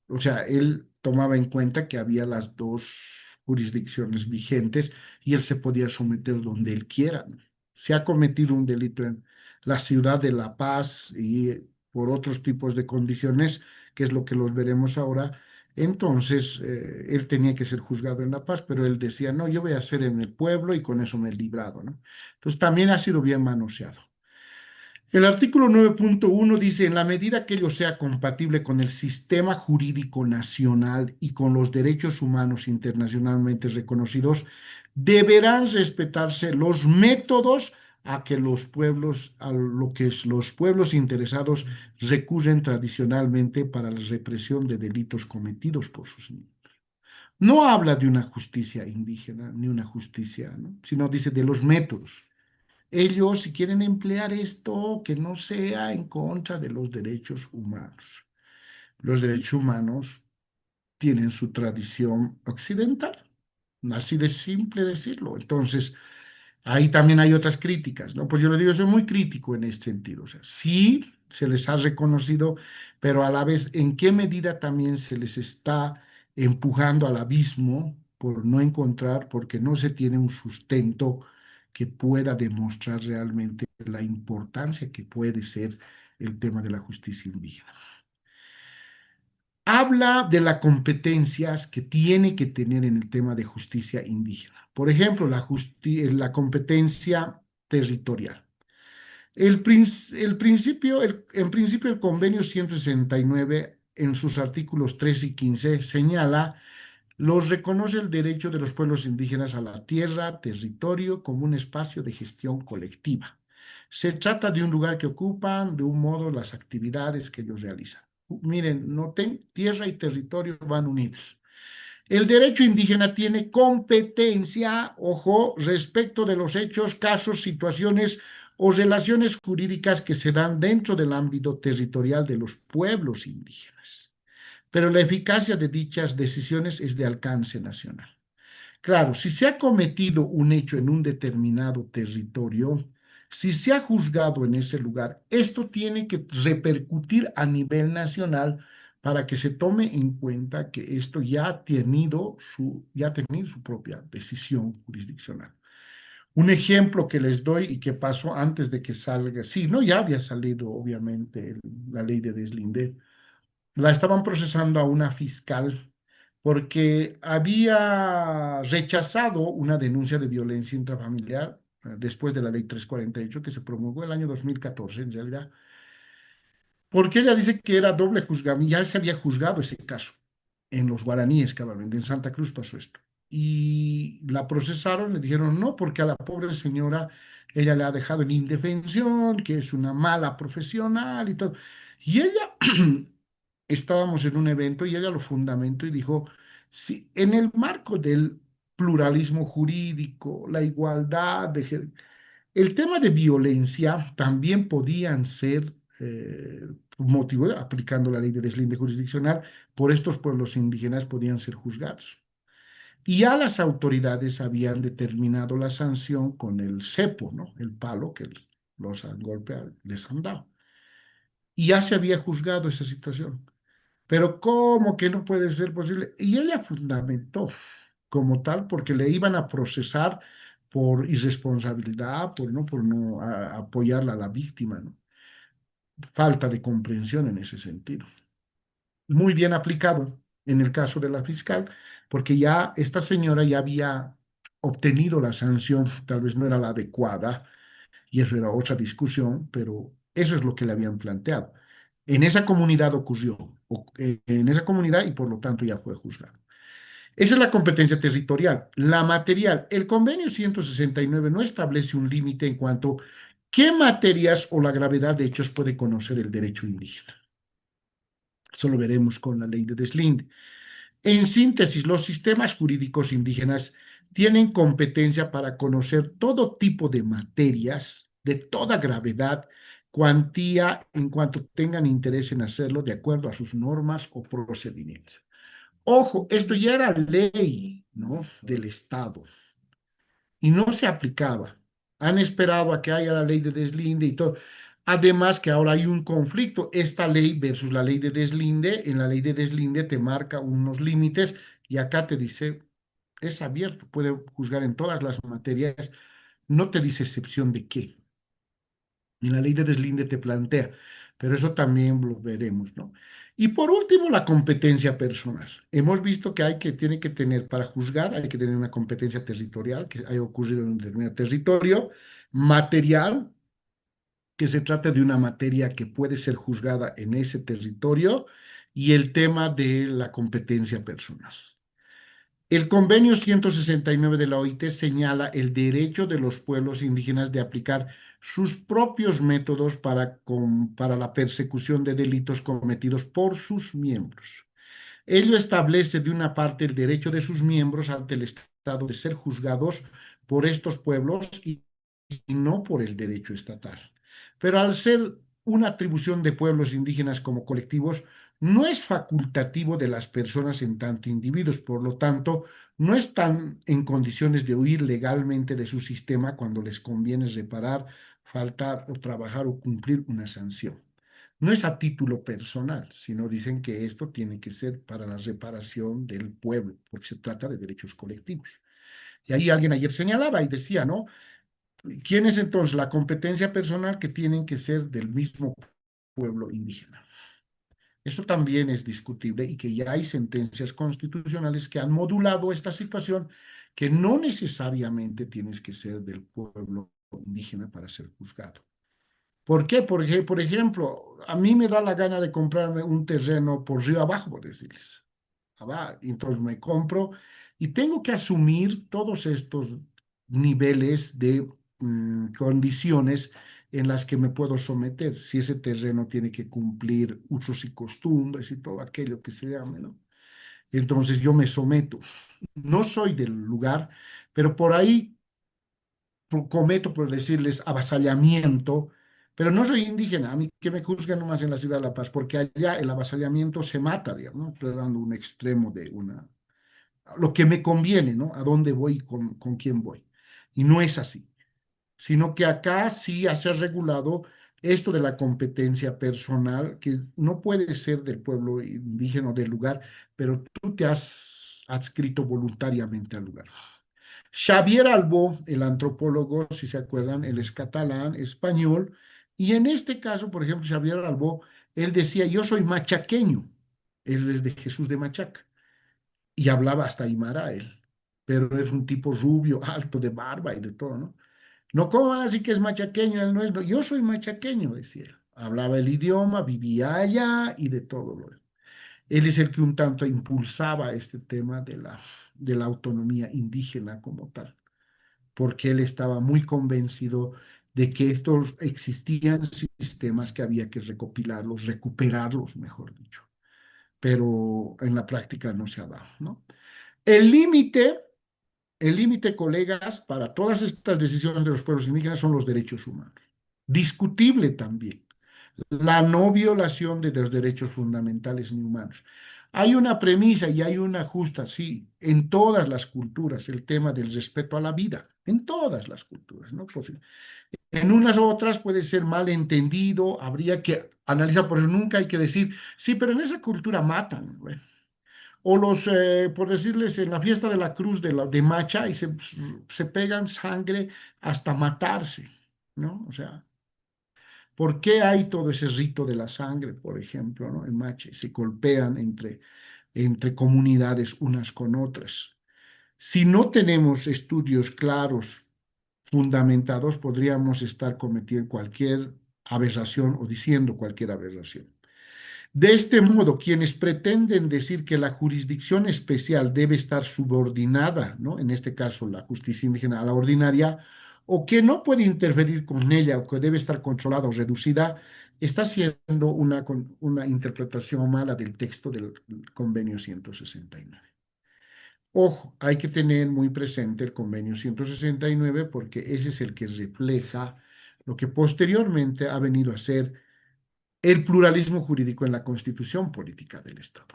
O sea, él tomaba en cuenta que había las dos jurisdicciones vigentes y él se podía someter donde él quiera, ¿no? Se ha cometido un delito en la ciudad de La Paz y por otros tipos de condiciones, que es lo que los veremos ahora. Entonces, él tenía que ser juzgado en La Paz, pero él decía, no, yo voy a hacer en el pueblo y con eso me he librado, ¿no? Entonces, también ha sido bien manoseado. El artículo 9.1 dice, en la medida que ello sea compatible con el sistema jurídico nacional y con los derechos humanos internacionalmente reconocidos, deberán respetarse los métodos a que los pueblos, a lo que los pueblos interesados recurren tradicionalmente para la represión de delitos cometidos por sus miembros. No habla de una justicia indígena ni una justicia, ¿no? Sino dice de los métodos. Ellos, si quieren emplear esto, que no sea en contra de los derechos humanos. Los derechos humanos tienen su tradición occidental, así de simple decirlo. Entonces, ahí también hay otras críticas, ¿no? Pues yo le digo, soy muy crítico en este sentido. O sea, sí se les ha reconocido, pero a la vez, ¿en qué medida también se les está empujando al abismo por no encontrar, porque no se tiene un sustento que pueda demostrar realmente la importancia que puede ser el tema de la justicia indígena? Habla de las competencias que tiene que tener en el tema de justicia indígena. Por ejemplo, la competencia territorial. En principio, el convenio 169, en sus artículos 3 y 15, señala, los reconoce el derecho de los pueblos indígenas a la tierra, territorio, como un espacio de gestión colectiva. Se trata de un lugar que ocupan, de un modo, las actividades que ellos realizan. Miren, noten, tierra y territorio van unidos. El derecho indígena tiene competencia, ojo, respecto de los hechos, casos, situaciones o relaciones jurídicas que se dan dentro del ámbito territorial de los pueblos indígenas. Pero la eficacia de dichas decisiones es de alcance nacional. Claro, si se ha cometido un hecho en un determinado territorio, si se ha juzgado en ese lugar, esto tiene que repercutir a nivel nacional para que se tome en cuenta que esto ya ha tenido su propia decisión jurisdiccional. Un ejemplo que les doy y que pasó antes de que salga, sí, no, ya había salido obviamente la ley de deslinde, la estaban procesando a una fiscal porque había rechazado una denuncia de violencia intrafamiliar después de la ley 348 que se promulgó el año 2014 en realidad, porque ella dice que era doble juzgamiento, ya se había juzgado ese caso en los guaraníes, cabalmente, en Santa Cruz pasó esto. Y la procesaron, le dijeron no, porque a la pobre señora ella le ha dejado en indefensión, que es una mala profesional y todo. Y ella, estábamos en un evento y ella lo fundamentó y dijo, si en el marco del pluralismo jurídico, la igualdad, el tema de violencia también podían ser motivo, aplicando la ley de deslinde jurisdiccional, por estos pueblos indígenas podían ser juzgados. Y ya las autoridades habían determinado la sanción con el cepo, ¿no? El palo que los han golpeado, les han dado. Y ya se había juzgado esa situación. Pero ¿cómo que no puede ser posible? Y ella fundamentó como tal porque le iban a procesar por irresponsabilidad, por no apoyarla a la víctima, ¿no? Falta de comprensión en ese sentido. Muy bien aplicado en el caso de la fiscal, porque ya esta señora ya había obtenido la sanción, tal vez no era la adecuada, y eso era otra discusión, pero eso es lo que le habían planteado. En esa comunidad ocurrió, en esa comunidad y por lo tanto ya fue juzgado. Esa es la competencia territorial. La material, el convenio 169 no establece un límite en cuanto a qué materias o la gravedad de hechos puede conocer el derecho indígena. Eso lo veremos con la ley de deslinde. En síntesis, los sistemas jurídicos indígenas tienen competencia para conocer todo tipo de materias de toda gravedad, cuantía, en cuanto tengan interés en hacerlo de acuerdo a sus normas o procedimientos. Ojo, esto ya era ley, ¿no? Del Estado y no se aplicaba. Han esperado a que haya la ley de deslinde y todo. Además que ahora hay un conflicto, esta ley versus la ley de deslinde. En la ley de deslinde te marca unos límites y acá te dice, es abierto, puede juzgar en todas las materias, no te dice excepción de qué. En la ley de deslinde te plantea, pero eso también lo veremos, ¿no? Y por último, la competencia personal. Hemos visto que tiene que tener, para juzgar, hay que tener una competencia territorial, que haya ocurrido en un determinado territorio, material, que se trata de una materia que puede ser juzgada en ese territorio, y el tema de la competencia personal. El convenio 169 de la OIT señala el derecho de los pueblos indígenas de aplicar sus propios métodos para la persecución de delitos cometidos por sus miembros. Ello establece de una parte el derecho de sus miembros ante el Estado de ser juzgados por estos pueblos y no por el derecho estatal. Pero al ser una atribución de pueblos indígenas como colectivos, no es facultativo de las personas en tanto individuos, por lo tanto, no están en condiciones de huir legalmente de su sistema cuando les conviene reparar, faltar o trabajar o cumplir una sanción. No es a título personal, sino dicen que esto tiene que ser para la reparación del pueblo, porque se trata de derechos colectivos. Y ahí alguien ayer señalaba y decía, ¿no? ¿Quién es entonces la competencia personal que tienen que ser del mismo pueblo indígena? Eso también es discutible y que ya hay sentencias constitucionales que han modulado esta situación, que no necesariamente tienes que ser del pueblo indígena para ser juzgado. ¿Por qué? Porque, por ejemplo, a mí me da la gana de comprarme un terreno por río abajo, por decirles. Entonces me compro y tengo que asumir todos estos niveles de condiciones en las que me puedo someter, si ese terreno tiene que cumplir usos y costumbres y todo aquello que se llame, ¿no? Entonces yo me someto. No soy del lugar, pero por ahí cometo, por decirles, avasallamiento, pero no soy indígena, a mí que me juzgan nomás en la ciudad de La Paz, porque allá el avasallamiento se mata, digamos, ¿no? Estoy dando un extremo de lo que me conviene, ¿no? A dónde voy, con quién voy. Y no es así, sino que acá sí se ha regulado esto de la competencia personal, que no puede ser del pueblo indígena o del lugar, pero tú te has adscrito voluntariamente al lugar. Xavier Albó, el antropólogo, si se acuerdan, él es catalán, español, y en este caso, por ejemplo, Xavier Albó, él decía, yo soy machaqueño, él es de Jesús de Machaca, y hablaba hasta Aymara él, pero es un tipo rubio, alto, de barba y de todo, ¿no? No, ¿cómo así que es machaqueño? Él no es, no, yo soy machaqueño, decía él. Hablaba el idioma, vivía allá y de todo lo demás. Él es el que un tanto impulsaba este tema de la autonomía indígena como tal, porque él estaba muy convencido de que estos existían sistemas que había que recopilarlos, recuperarlos, mejor dicho, pero en la práctica no se ha dado, ¿no? El límite, el límite, colegas, para todas estas decisiones de los pueblos indígenas son los derechos humanos. Discutible también, la no violación de los derechos fundamentales ni humanos. Hay una premisa y hay una justa, sí, en todas las culturas, el tema del respeto a la vida, en todas las culturas, ¿no? Pues, en unas u otras puede ser mal entendido, habría que analizar, por eso nunca hay que decir, sí, pero en esa cultura matan, güey. O los, por decirles, en la fiesta de la cruz de Macha, y se pegan sangre hasta matarse, ¿no? O sea, ¿por qué hay todo ese rito de la sangre, por ejemplo, ¿no? En Macha, se golpean entre comunidades unas con otras. Si no tenemos estudios claros, fundamentados, podríamos estar cometiendo cualquier aberración o diciendo cualquier aberración. De este modo, quienes pretenden decir que la jurisdicción especial debe estar subordinada, ¿no? En este caso la justicia indígena a la ordinaria, o que no puede interferir con ella o que debe estar controlada o reducida, está haciendo una interpretación mala del texto del convenio 169. Ojo, hay que tener muy presente el convenio 169 porque ese es el que refleja lo que posteriormente ha venido a ser el pluralismo jurídico en la constitución política del Estado.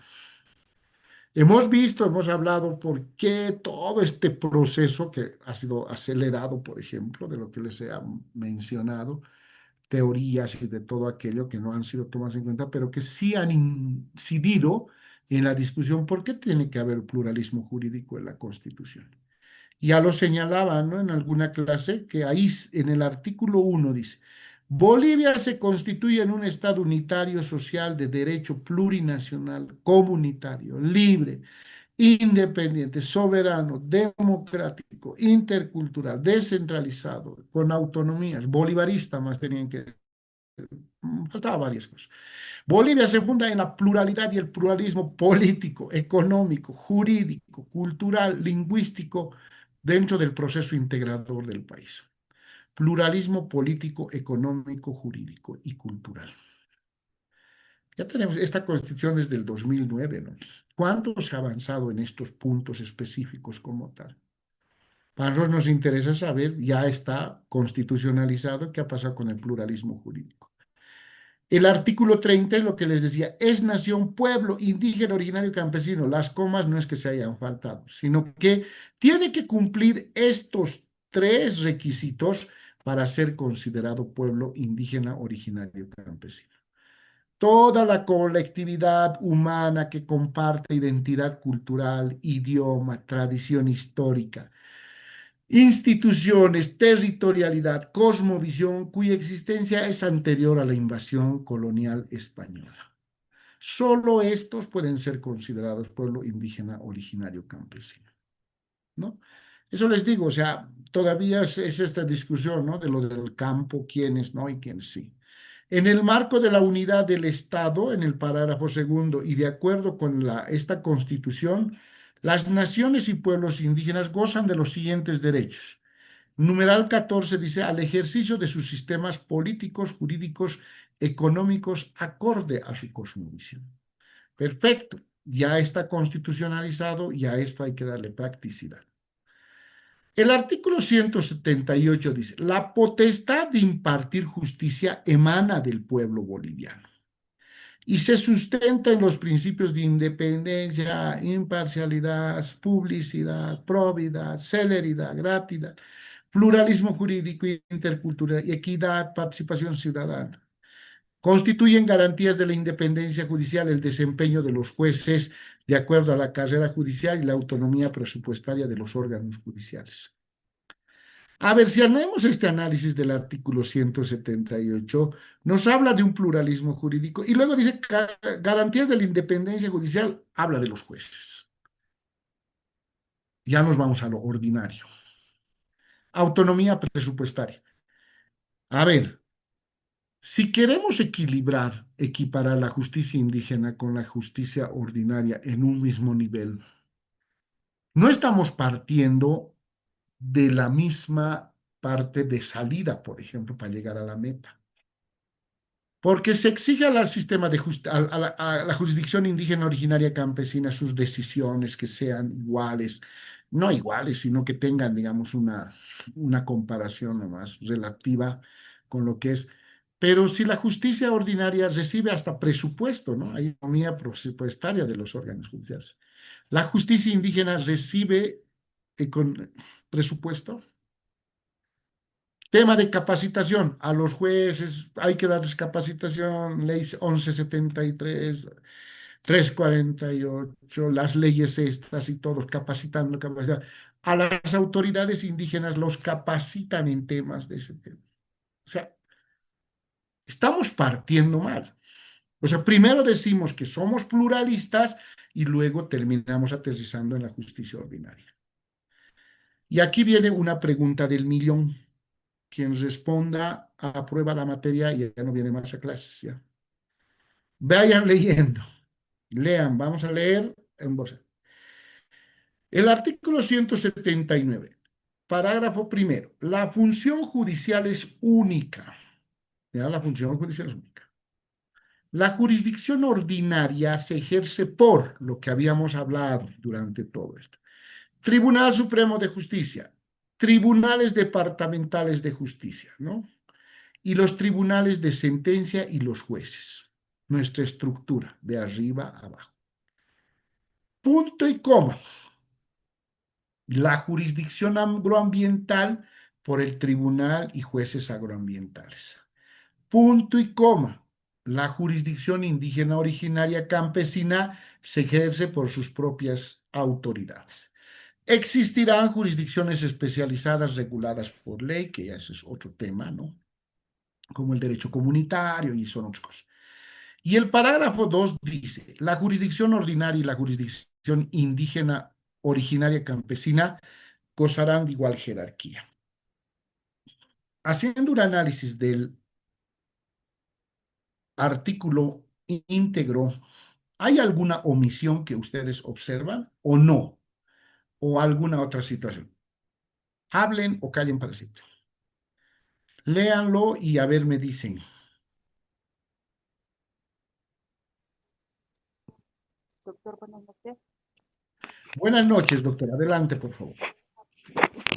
Hemos visto, hemos hablado por qué todo este proceso que ha sido acelerado, por ejemplo, de lo que les he mencionado, teorías y de todo aquello que no han sido tomadas en cuenta, pero que sí han incidido en la discusión por qué tiene que haber pluralismo jurídico en la Constitución. Ya lo señalaba, ¿no? En alguna clase, que ahí en el artículo 1 dice, Bolivia se constituye en un Estado unitario social de derecho plurinacional, comunitario, libre, independiente, soberano, democrático, intercultural, descentralizado, con autonomías, bolivarista más tenían que, faltaba varias cosas. Bolivia se funda en la pluralidad y el pluralismo político, económico, jurídico, cultural, lingüístico, dentro del proceso integrador del país. Pluralismo político, económico, jurídico y cultural. Ya tenemos esta constitución desde el 2009, ¿no? ¿Cuánto se ha avanzado en estos puntos específicos como tal? Para nosotros nos interesa saber, ya está constitucionalizado, qué ha pasado con el pluralismo jurídico. El artículo 30 es lo que les decía, es nación, pueblo, indígena, originario, campesino. Las comas no es que se hayan faltado, sino que tiene que cumplir estos tres requisitos para ser considerado pueblo indígena, originario, campesino. Toda la colectividad humana que comparte identidad cultural, idioma, tradición histórica, instituciones, territorialidad, cosmovisión, cuya existencia es anterior a la invasión colonial española. Solo estos pueden ser considerados pueblo indígena originario campesino, ¿no? Eso les digo, o sea, todavía es esta discusión, ¿no? De lo del campo, quiénes no y quiénes sí. En el marco de la unidad del Estado, en el parágrafo segundo, y de acuerdo con esta Constitución, las naciones y pueblos indígenas gozan de los siguientes derechos. Numeral 14 dice, al ejercicio de sus sistemas políticos, jurídicos, económicos, acorde a su cosmovisión. Perfecto, ya está constitucionalizado y a esto hay que darle practicidad. El artículo 178 dice, la potestad de impartir justicia emana del pueblo boliviano y se sustenta en los principios de independencia, imparcialidad, publicidad, probidad, celeridad, gratuidad, pluralismo jurídico, intercultural, equidad, participación ciudadana. Constituyen garantías de la independencia judicial el desempeño de los jueces de acuerdo a la carrera judicial y la autonomía presupuestaria de los órganos judiciales. A ver, si hacemos este análisis del artículo 178, nos habla de un pluralismo jurídico y luego dice garantías de la independencia judicial, habla de los jueces. Ya nos vamos a lo ordinario. Autonomía presupuestaria. A ver, si queremos equiparar la justicia indígena con la justicia ordinaria en un mismo nivel, no estamos partiendo de la misma parte de salida, por ejemplo, para llegar a la meta. Porque se exige al sistema a la jurisdicción indígena originaria campesina sus decisiones que sean iguales, no iguales, sino que tengan, digamos, una comparación nomás relativa con lo que es. Pero si la justicia ordinaria recibe hasta presupuesto, ¿no? Hay economía presupuestaria de los órganos judiciales. La justicia indígena recibe presupuesto. Tema de capacitación. A los jueces hay que darles capacitación, ley 1173, 348, las leyes estas y todos capacitando, capacitando. A las autoridades indígenas los capacitan en temas de ese tema. O sea, estamos partiendo mal. O sea, primero decimos que somos pluralistas y luego terminamos aterrizando en la justicia ordinaria. Y aquí viene una pregunta del millón. Quien responda aprueba la materia y ya no viene más a clases. ¿Ya? Vayan leyendo, lean, vamos a leer en voz alta. El artículo 179, parágrafo primero. La función judicial es única. ¿Ya? La función judicial es única. La jurisdicción ordinaria se ejerce por lo que habíamos hablado durante todo esto. Tribunal Supremo de Justicia, tribunales departamentales de justicia, ¿no? Y los tribunales de sentencia y los jueces. Nuestra estructura, de arriba a abajo. Punto y coma. La jurisdicción agroambiental por el tribunal y jueces agroambientales. Punto y coma. La jurisdicción indígena originaria campesina se ejerce por sus propias autoridades. Existirán jurisdicciones especializadas reguladas por ley, que ya ese es otro tema, ¿no? Como el derecho comunitario y son otras cosas. Y el parágrafo 2 dice, la jurisdicción ordinaria y la jurisdicción indígena originaria campesina gozarán de igual jerarquía. Haciendo un análisis del artículo íntegro, ¿hay alguna omisión que ustedes observan o no? ¿O alguna otra situación? Hablen o callen para siempre. Léanlo y a ver, me dicen. Doctor, buenas noches. Buenas noches, doctor. Adelante, por favor.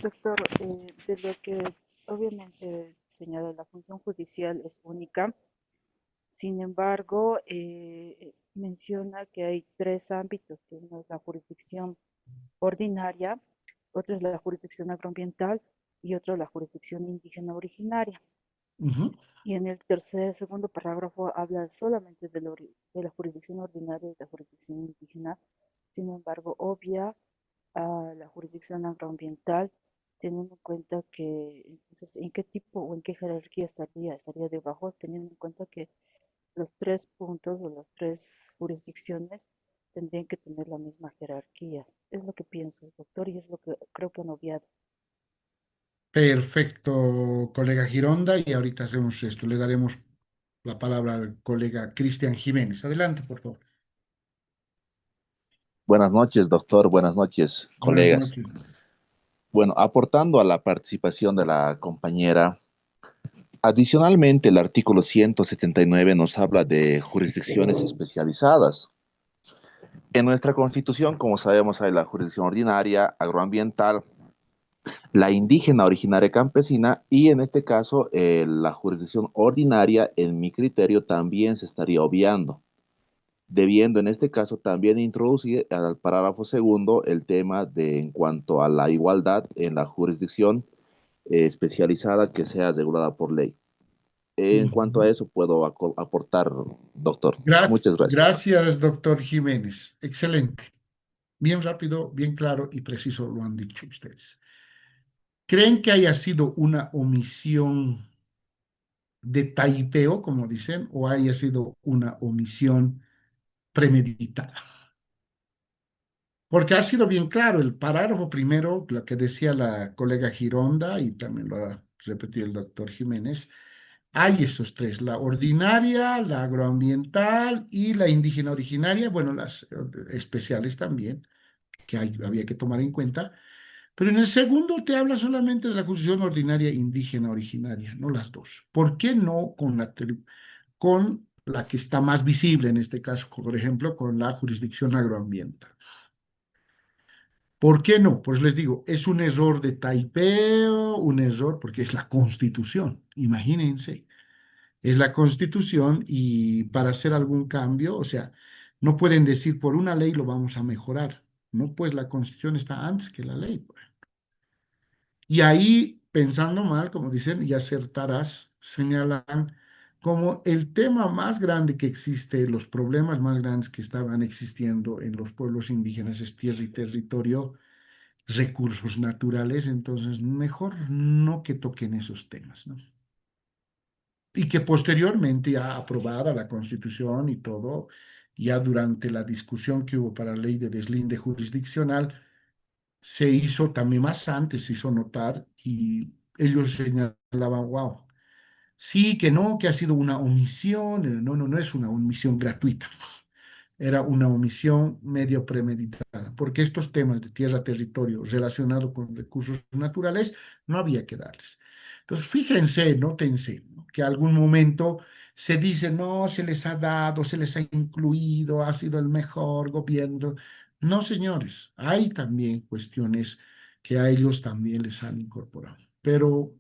Doctor, de lo que obviamente señala la función judicial es única, sin embargo, menciona que hay tres ámbitos, que uno es la jurisdicción ordinaria, otro es la jurisdicción agroambiental y otro la jurisdicción indígena originaria. Y en el segundo parágrafo habla solamente de la jurisdicción ordinaria y de la jurisdicción indígena, sin embargo, obvia a la jurisdicción agroambiental, teniendo en cuenta que, entonces, ¿en qué tipo o en qué jerarquía estaría? Estaría debajo, teniendo en cuenta que los tres puntos o las tres jurisdicciones tendrían que tener la misma jerarquía. Es lo que pienso, doctor, y es lo que creo que han obviado. Perfecto, colega Gironda, y ahorita hacemos esto. Le daremos la palabra al colega Cristian Jiménez. Adelante, por favor. Buenas noches, doctor. Buenas noches, Buenas colegas. noches. Bueno, aportando a la participación de la compañera, adicionalmente el artículo 179 nos habla de jurisdicciones especializadas. En nuestra Constitución, como sabemos, hay la jurisdicción ordinaria, agroambiental, la indígena originaria campesina y en este caso la jurisdicción ordinaria, en mi criterio, también se estaría obviando, debiendo en este caso también introducir al parágrafo segundo el tema de en cuanto a la igualdad en la jurisdicción especializada que sea regulada por ley. En cuanto a eso puedo aportar, doctor. Muchas gracias. Gracias, doctor Jiménez. Excelente. Bien rápido, bien claro y preciso lo han dicho ustedes. ¿Creen que haya sido una omisión de taipeo, como dicen, o haya sido una omisión premeditada? Porque ha sido bien claro el parágrafo primero, lo que decía la colega Gironda y también lo ha repetido el doctor Jiménez. Hay esos tres, la ordinaria, la agroambiental y la indígena originaria, bueno, las especiales también, que había que tomar en cuenta. Pero en el segundo te habla solamente de la jurisdicción ordinaria indígena originaria, no las dos. ¿Por qué no con la que está más visible en este caso, por ejemplo, con la jurisdicción agroambiental? ¿Por qué no? Pues les digo, es un error de taipeo, un error porque es la Constitución, imagínense. es la Constitución y para hacer algún cambio, o sea, no pueden decir por una ley lo vamos a mejorar. No, pues la Constitución está antes que la ley, pues. Y ahí, pensando mal, como dicen, y acertarás, señalan como el tema más grande que existe, los problemas más grandes que estaban existiendo en los pueblos indígenas es tierra y territorio, recursos naturales, entonces mejor no que toquen esos temas, ¿no? Y que posteriormente, ya aprobada la Constitución y todo, ya durante la discusión que hubo para la ley de deslinde jurisdiccional, se hizo también más antes, se hizo notar y ellos señalaban, wow, sí, que no, que ha sido una omisión, no, no, no es una omisión gratuita, era una omisión medio premeditada, porque estos temas de tierra, territorio relacionados con recursos naturales no había que darles. Entonces, fíjense, nótense, ¿no? Que algún momento se dice, no, se les ha dado, se les ha incluido, ha sido el mejor gobierno. No, señores, hay también cuestiones que a ellos también les han incorporado, pero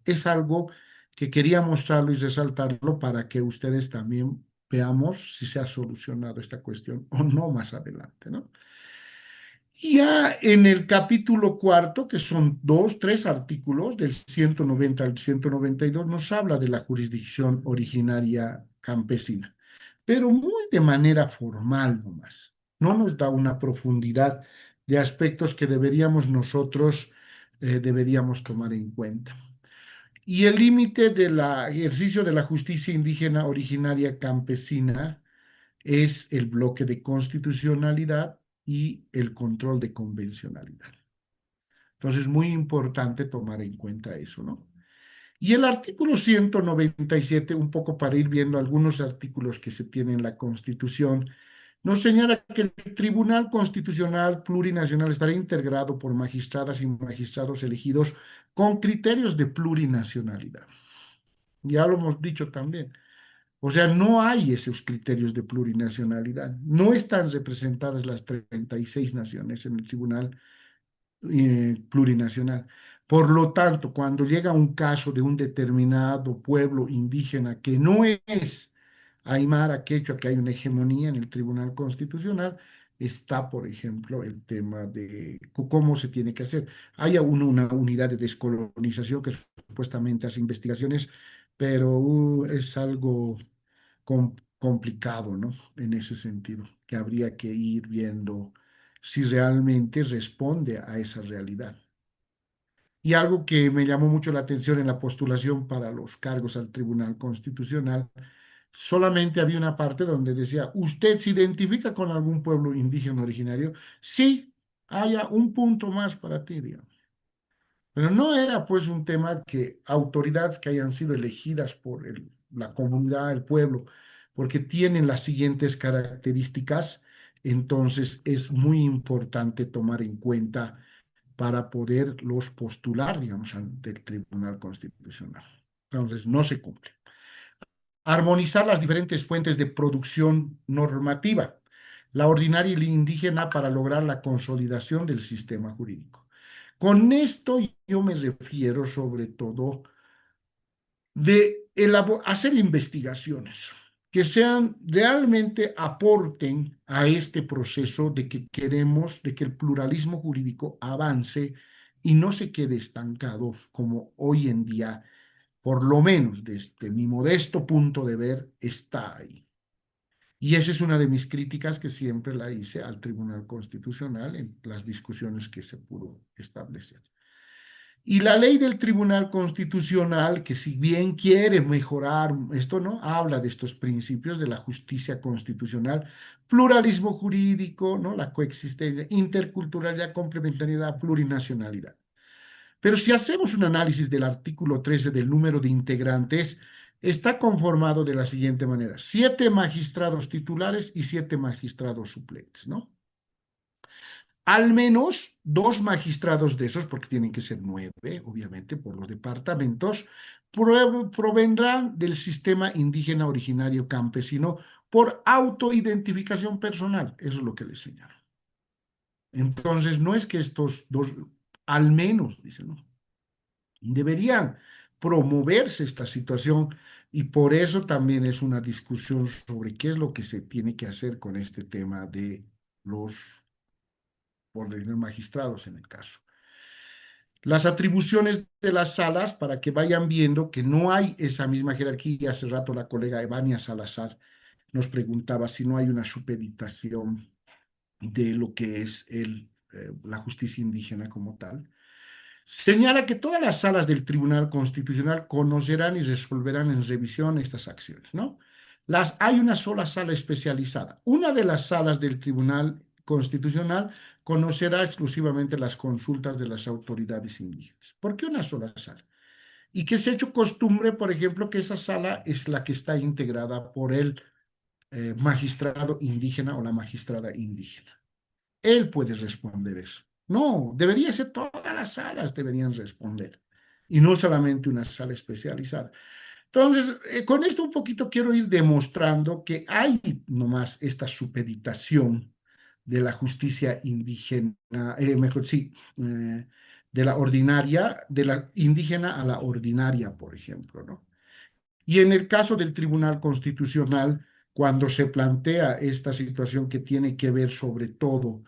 es algo que quería mostrarlo y resaltarlo para que ustedes también veamos si se ha solucionado esta cuestión o no más adelante, ¿no? Y ya en el capítulo cuarto, que son tres artículos, del 190 al 192, nos habla de la jurisdicción originaria campesina, pero muy de manera formal nomás. No nos da una profundidad de aspectos que deberíamos tomar en cuenta. Y el límite del ejercicio de la justicia indígena originaria campesina es el bloque de constitucionalidad y el control de convencionalidad. Entonces, muy importante tomar en cuenta eso, ¿no? Y el artículo 197, un poco para ir viendo algunos artículos que se tienen en la Constitución, nos señala que el Tribunal Constitucional Plurinacional estará integrado por magistradas y magistrados elegidos con criterios de plurinacionalidad. Ya lo hemos dicho también. O sea, no hay esos criterios de plurinacionalidad. No están representadas las 36 naciones en el Tribunal Plurinacional. Por lo tanto, cuando llega un caso de un determinado pueblo indígena que no es Aymara, Quechua, que hay una hegemonía en el Tribunal Constitucional, está, por ejemplo, el tema de cómo se tiene que hacer. Hay una unidad de descolonización que supuestamente hace investigaciones, pero es algo complicado, ¿no? En ese sentido, que habría que ir viendo si realmente responde a esa realidad. Y algo que me llamó mucho la atención en la postulación para los cargos al Tribunal Constitucional, solamente había una parte donde decía, ¿usted se identifica con algún pueblo indígena originario? Sí, haya un punto más para ti, digamos. Pero no era pues un tema que autoridades que hayan sido elegidas por la comunidad, el pueblo, porque tienen las siguientes características, entonces es muy importante tomar en cuenta para poderlos postular, digamos, ante el Tribunal Constitucional. Entonces, no se cumple. Armonizar las diferentes fuentes de producción normativa, la ordinaria y la indígena para lograr la consolidación del sistema jurídico. Con esto yo me refiero sobre todo de hacer investigaciones que sean realmente aporten a este proceso de que queremos, de que el pluralismo jurídico avance y no se quede estancado como hoy en día, por lo menos desde mi modesto punto de ver, está ahí. Y esa es una de mis críticas que siempre la hice al Tribunal Constitucional en las discusiones que se pudo establecer. Y la ley del Tribunal Constitucional, que si bien quiere mejorar, esto no habla de estos principios de la justicia constitucional, pluralismo jurídico, ¿no? La coexistencia, interculturalidad, complementariedad, plurinacionalidad. Pero si hacemos un análisis del artículo 13 del número de integrantes, está conformado de la siguiente manera: 7 magistrados titulares y 7 magistrados suplentes, ¿no? Al menos 2 magistrados de esos, porque tienen que ser 9, obviamente, por los departamentos, provendrán del sistema indígena originario campesino por autoidentificación personal. Eso es lo que les señalo. Entonces, no es que estos 2, al menos, dicen, ¿no? Deberían promoverse esta situación Y por eso también es una discusión sobre qué es lo que se tiene que hacer con este tema de los órdenes magistrados en el caso. Las atribuciones de las salas, para que vayan viendo que no hay esa misma jerarquía. Hace rato la colega Evania Salazar nos preguntaba si no hay una supeditación de lo que es la justicia indígena como tal. Señala que todas las salas del Tribunal Constitucional conocerán y resolverán en revisión estas acciones, ¿no? Hay una sola sala especializada. Una de las salas del Tribunal Constitucional conocerá exclusivamente las consultas de las autoridades indígenas. ¿Por qué una sola sala? Y que se ha hecho costumbre, por ejemplo, que esa sala es la que está integrada por el magistrado indígena o la magistrada indígena. Él puede responder eso. No, debería ser todas las salas deberían responder y no solamente una sala especializada. Entonces, con esto un poquito quiero ir demostrando que hay nomás esta supeditación de la justicia indígena, mejor sí, de la ordinaria, de la indígena a la ordinaria, por ejemplo, ¿no? Y en el caso del Tribunal Constitucional, cuando se plantea esta situación que tiene que ver sobre todo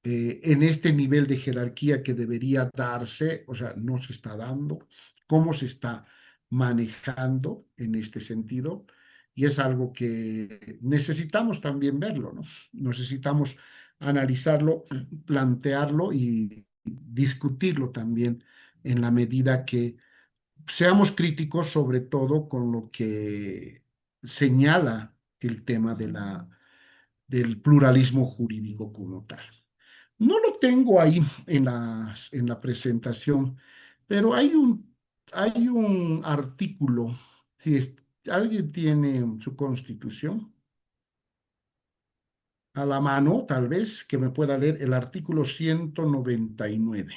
en este nivel de jerarquía que debería darse, o sea, no se está dando, cómo se está manejando en este sentido, y es algo que necesitamos también verlo, ¿no? Necesitamos analizarlo, plantearlo y discutirlo también en la medida que seamos críticos, sobre todo con lo que señala el tema del pluralismo jurídico como tal. No lo tengo ahí en la presentación, pero hay un artículo, si alguien tiene su constitución a la mano, tal vez, que me pueda leer el artículo 199.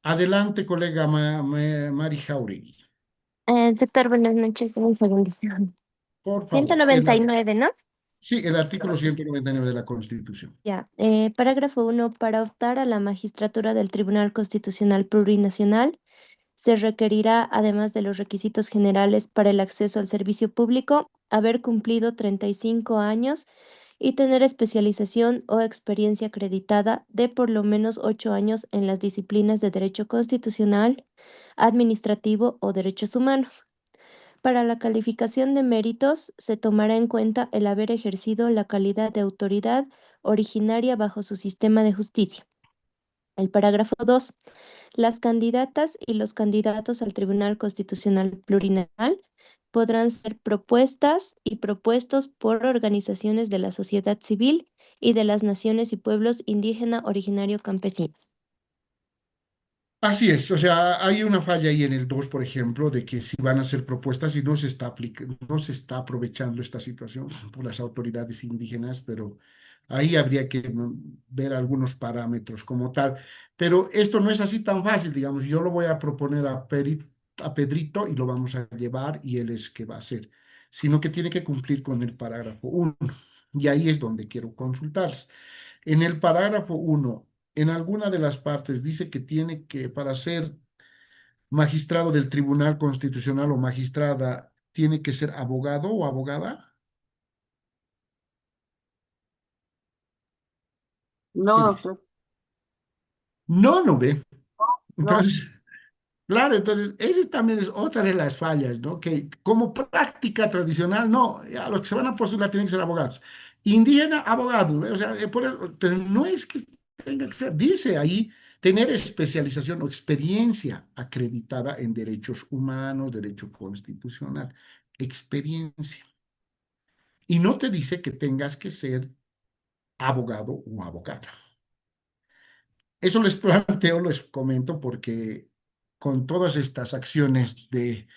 Adelante, colega Mari Jauregui, Doctor, buenas noches. Un segundo. por Ciento favor. noventa y nueve, ¿no? Sí, el artículo 199 de la Constitución. Ya. Parágrafo 1. Para optar a la magistratura del Tribunal Constitucional Plurinacional, se requerirá, además de los requisitos generales para el acceso al servicio público, haber cumplido 35 años y tener especialización o experiencia acreditada de por lo menos 8 años en las disciplinas de Derecho Constitucional, Administrativo o Derechos Humanos. Para la calificación de méritos, se tomará en cuenta el haber ejercido la calidad de autoridad originaria bajo su sistema de justicia. El parágrafo 2. Las candidatas y los candidatos al Tribunal Constitucional Plurinacional podrán ser propuestas y propuestos por organizaciones de la sociedad civil y de las naciones y pueblos indígena originario campesino. Así es, o sea, hay una falla ahí en el 2, por ejemplo, de que si van a hacer propuestas y no se está aprovechando esta situación por las autoridades indígenas, pero ahí habría que ver algunos parámetros como tal. Pero esto no es así tan fácil, digamos, yo lo voy a proponer a Pedrito y lo vamos a llevar y él es que va a hacer, sino que tiene que cumplir con el parágrafo 1. Y ahí es donde quiero consultarles. En el parágrafo 1, en alguna de las partes dice que tiene que, para ser magistrado del Tribunal Constitucional o magistrada, tiene que ser abogado o abogada. ¿Qué No, dice? No, no ve. no, Entonces, claro, entonces, esa también es otra de las fallas, ¿no? Que como práctica tradicional, no, a los que se van a postular tienen que ser abogados. Indígena, abogado, ¿ve? O sea, pero no es que tenga que ser, dice ahí, tener especialización o experiencia acreditada en derechos humanos, derecho constitucional, experiencia. Y no te dice que tengas que ser abogado o abogada. Eso les planteo, les comento, porque con todas estas acciones de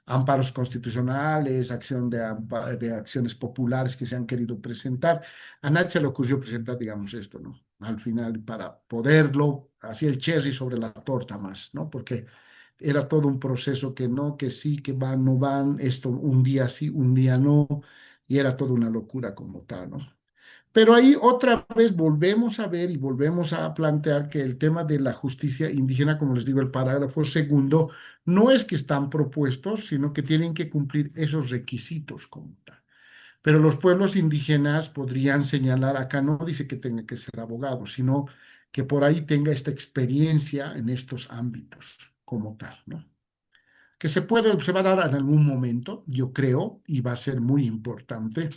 amparos constitucionales, de acciones populares que se han querido presentar. A nadie se le ocurrió presentar, digamos, esto, ¿no? Al final, para poderlo, así el cherry sobre la torta más, ¿no? Porque era todo un proceso que no, que sí, que van, no van, esto un día sí, un día no, y era toda una locura como tal, ¿no? Pero ahí otra vez volvemos a ver y volvemos a plantear que el tema de la justicia indígena, como les digo, el parágrafo segundo, no es que están propuestos, sino que tienen que cumplir esos requisitos como tal. Pero los pueblos indígenas podrían señalar, acá no dice que tenga que ser abogado, sino que por ahí tenga esta experiencia en estos ámbitos como tal, ¿no? Que se va a dar en algún momento, yo creo, y va a ser muy importante.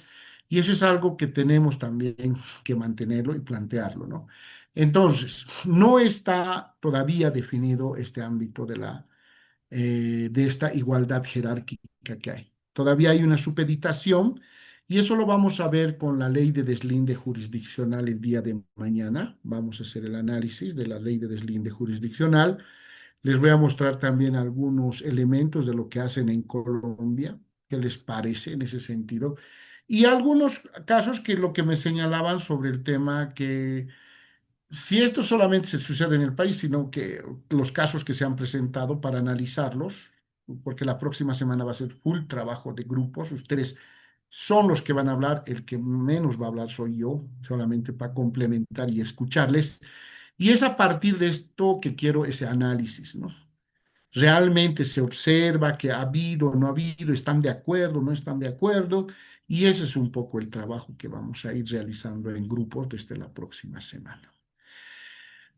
Y eso es algo que tenemos también que mantenerlo y plantearlo, ¿no? Entonces, no está todavía definido este ámbito de esta igualdad jerárquica que hay. Todavía hay una supeditación y eso lo vamos a ver con la ley de deslinde jurisdiccional el día de mañana. Vamos a hacer el análisis de la ley de deslinde jurisdiccional. Les voy a mostrar también algunos elementos de lo que hacen en Colombia, qué les parece en ese sentido. Y algunos casos que lo que me señalaban sobre el tema que si esto solamente se sucede en el país, sino que los casos que se han presentado para analizarlos, porque la próxima semana va a ser full trabajo de grupos, ustedes son los que van a hablar, el que menos va a hablar soy yo, solamente para complementar y escucharles. Y es a partir de esto que quiero ese análisis, ¿no? Realmente se observa que ha habido, no ha habido, están de acuerdo, no están de acuerdo, y ese es un poco el trabajo que vamos a ir realizando en grupos desde la próxima semana.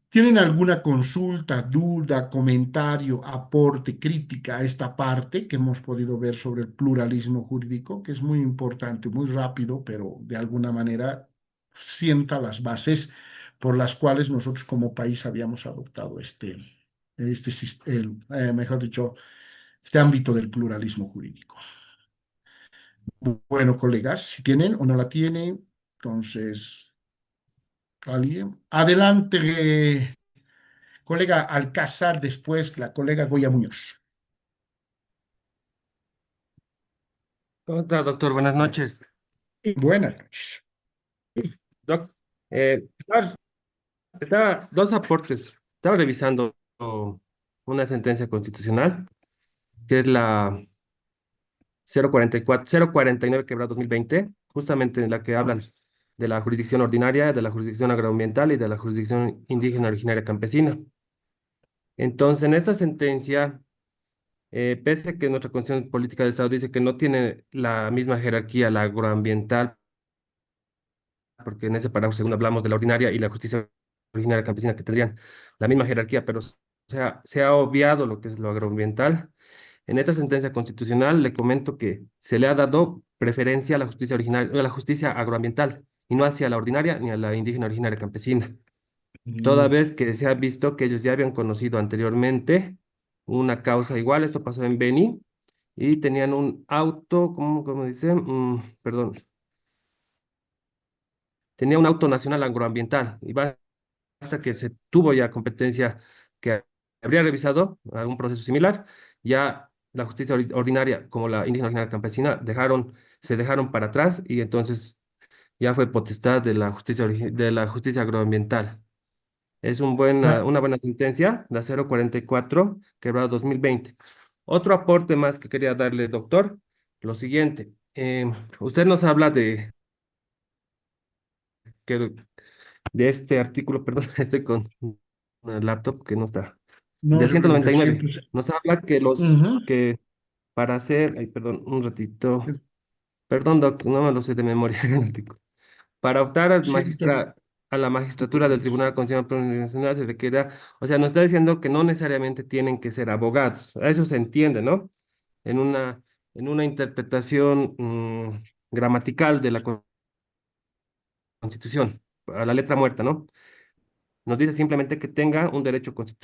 ¿Tienen alguna consulta, duda, comentario, aporte, crítica a esta parte que hemos podido ver sobre el pluralismo jurídico, que es muy importante, muy rápido, pero de alguna manera sienta las bases por las cuales nosotros como país habíamos adoptado mejor dicho, este ámbito del pluralismo jurídico? Bueno, colegas, si tienen o no la tienen, entonces, ¿alguien? Adelante. Colega Alcázar, después la colega Goya Muñoz. ¿Cómo está, doctor? Buenas noches. Buenas noches. Doc, dos aportes. Estaba revisando una sentencia constitucional, que es la 049/2020, justamente en la que hablan de la jurisdicción ordinaria, de la jurisdicción agroambiental y de la jurisdicción indígena originaria campesina. Entonces, en esta sentencia, pese a que nuestra Constitución Política de Estado dice que no tiene la misma jerarquía la agroambiental, porque en ese párrafo segundo hablamos de la ordinaria y la justicia originaria campesina que tendrían la misma jerarquía, pero se ha obviado lo que es lo agroambiental. En esta sentencia constitucional le comento que se le ha dado preferencia a la justicia originaria, a la justicia agroambiental, y no hacia la ordinaria ni a la indígena originaria campesina. Toda vez que se ha visto que ellos ya habían conocido anteriormente una causa igual, esto pasó en Beni, y tenían un auto, ¿cómo dice? Perdón, tenía un auto nacional agroambiental, y basta que se tuvo ya competencia que habría revisado algún proceso similar, ya la justicia ordinaria como la indígena originaria campesina se dejaron para atrás, y entonces ya fue potestad de la de la justicia agroambiental. Es Ah, una buena sentencia, la 044, quebrado 2020. Otro aporte más que quería darle, doctor, lo siguiente. Usted nos habla que, de este artículo, perdón, estoy con una laptop que no está. no Del se ciento preocupe, noventa y nueve siéntese. Nos habla Ujú. que para hacer, ay, perdón, un ratito, perdón, doc, no me lo sé de memoria el artículo. Para optar Siéntese. a la magistratura del Tribunal Constitucional Plurinacional se requiere, o sea, nos está diciendo que no necesariamente tienen que ser abogados. A eso se entiende, ¿no? En en una interpretación gramatical de la Constitución, a la letra muerta, ¿no? Nos dice simplemente que tenga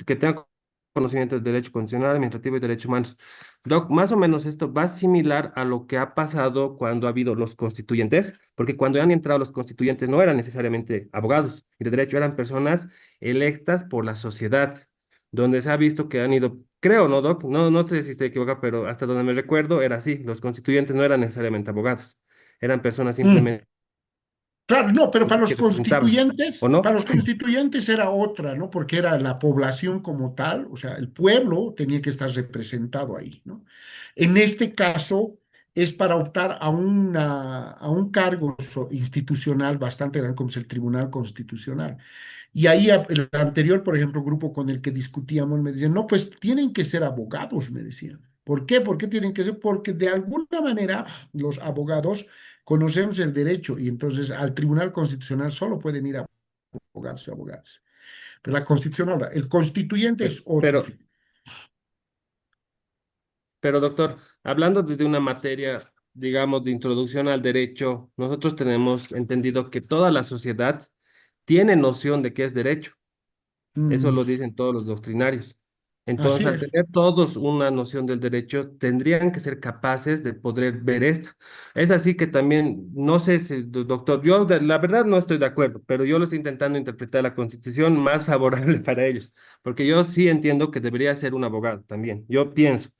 que tenga conocimiento del derecho constitucional, administrativo y derechos humanos. Doc, más o menos esto va similar a lo que ha pasado cuando ha habido los constituyentes, porque cuando han entrado los constituyentes no eran necesariamente abogados y de derecho, eran personas electas por la sociedad, donde se ha visto que han ido, creo, ¿no, Doc? No sé si estoy equivocado, pero hasta donde me recuerdo era así, los constituyentes no eran necesariamente abogados, eran personas Mm. simplemente Claro, no, pero que representaban, ¿o para no? los constituyentes era otra, ¿no? Porque era la población como tal, o sea, el pueblo tenía que estar representado ahí, ¿no? En este caso, es para optar a un cargo institucional bastante grande como es el Tribunal Constitucional. Y ahí el anterior, por ejemplo, grupo con el que discutíamos, me decían, no, pues tienen que ser abogados, me decían. ¿Por qué? ¿Por qué tienen que ser? Porque de alguna manera los abogados conocemos el derecho y entonces al Tribunal Constitucional solo pueden ir abogados y abogadas. Pero la Constitución habla, el constituyente es otro. Pero, pero doctor, hablando desde una materia, digamos, de introducción al derecho, nosotros tenemos entendido que toda la sociedad tiene noción de qué es derecho. Eso Mm, lo dicen todos los doctrinarios. Entonces, así al es. tener todos una noción del derecho, tendrían que ser capaces de poder ver esto. Es así que también, no sé si, doctor, yo la verdad no estoy de acuerdo, pero yo lo estoy intentando interpretar la Constitución más favorable para ellos, porque yo sí entiendo que debería ser un abogado también, yo pienso.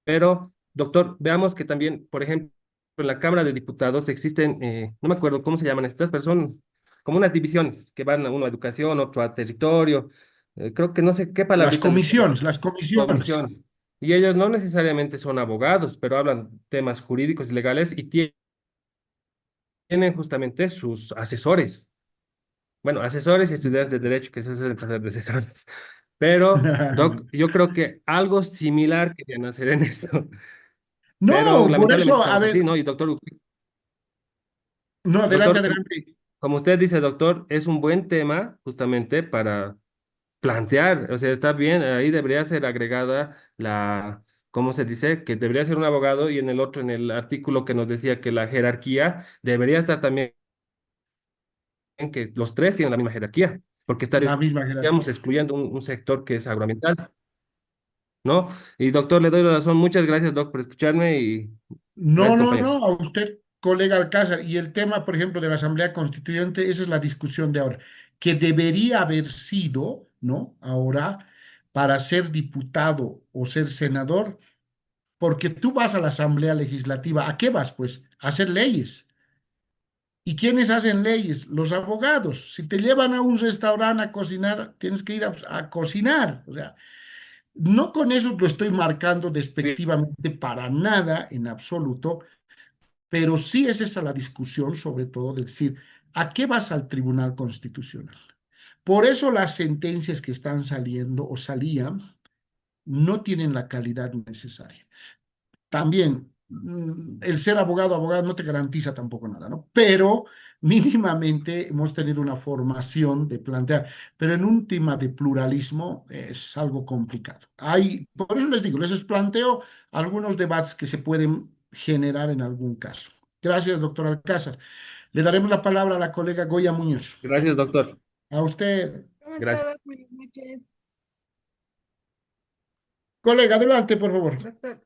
Pero, doctor, veamos que también, por ejemplo, en la Cámara de Diputados existen, no me acuerdo cómo se llaman estas personas, como unas divisiones que van a uno a educación, otro a territorio, creo que no sé qué palabrita les ponen, Las comisiones. comisiones. Y ellos no necesariamente son abogados, pero hablan temas jurídicos y legales y tienen justamente sus asesores. Bueno, asesores y estudiantes de derecho que se hacen pasar de asesores. Pero, doc, yo creo que algo similar querían hacer en eso. Pero No, por lamentablemente eso, a estamos ver, así, ¿no? Y doctor, no, adelante, doctor, adelante. como usted dice, doctor, es un buen tema justamente para plantear, o sea, está bien, ahí debería ser agregada la, ¿cómo se dice? Que debería ser un abogado y en el otro, en el artículo que nos decía que la jerarquía debería estar también, que los tres tienen la misma jerarquía, porque La misma estaríamos jerarquía. excluyendo un sector que es agroambiental, ¿no? Y doctor, le doy la razón, muchas gracias, doc, por escucharme y No, gracias, no, no, compañeros. a usted, colega Alcázar. Y el tema, por ejemplo, de la Asamblea Constituyente, esa es la discusión de ahora, que debería haber sido, ¿no? Ahora, para ser diputado o ser senador, porque tú vas a la Asamblea Legislativa, ¿a qué vas? Pues a hacer leyes. ¿Y quiénes hacen leyes? Los abogados. Si te llevan a un restaurante a cocinar, tienes que ir a cocinar. O sea, no con eso lo estoy marcando despectivamente para nada, en absoluto, pero sí es esa la discusión, sobre todo, de decir, ¿a qué vas al Tribunal Constitucional? Por eso las sentencias que están saliendo o salían no tienen la calidad necesaria. También, el ser abogado, abogado no te garantiza tampoco nada, ¿no? Pero mínimamente hemos tenido una formación de plantear, pero en un tema de pluralismo es algo complicado. Por eso les digo, les planteo algunos debates que se pueden generar en algún caso. Gracias, doctor Alcázar. Le daremos la palabra a la colega Goya Muñoz. Gracias, doctor. A usted, ¿Cómo está, Gracias. Doc? Buenas noches, colega, adelante, por favor. doctor.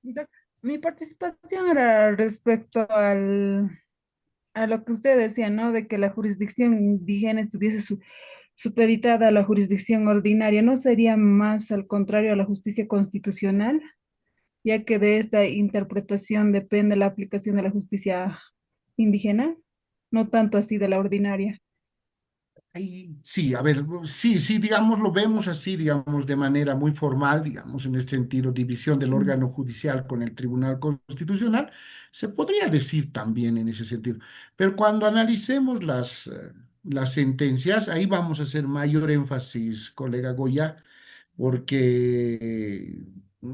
Doc, mi participación era respecto a lo que usted decía, ¿no? De que la jurisdicción indígena estuviese supeditada a la jurisdicción ordinaria. ¿No sería más al contrario a la justicia constitucional? Ya que de esta interpretación depende la aplicación de la justicia indígena, no tanto así de la ordinaria. Sí, a ver, sí, sí, digamos, lo vemos así, digamos, de manera muy formal, digamos, en este sentido, división del Mm. órgano judicial con el Tribunal Constitucional, se podría decir también en ese sentido. Pero cuando analicemos las sentencias, ahí vamos a hacer mayor énfasis, colega Goya, porque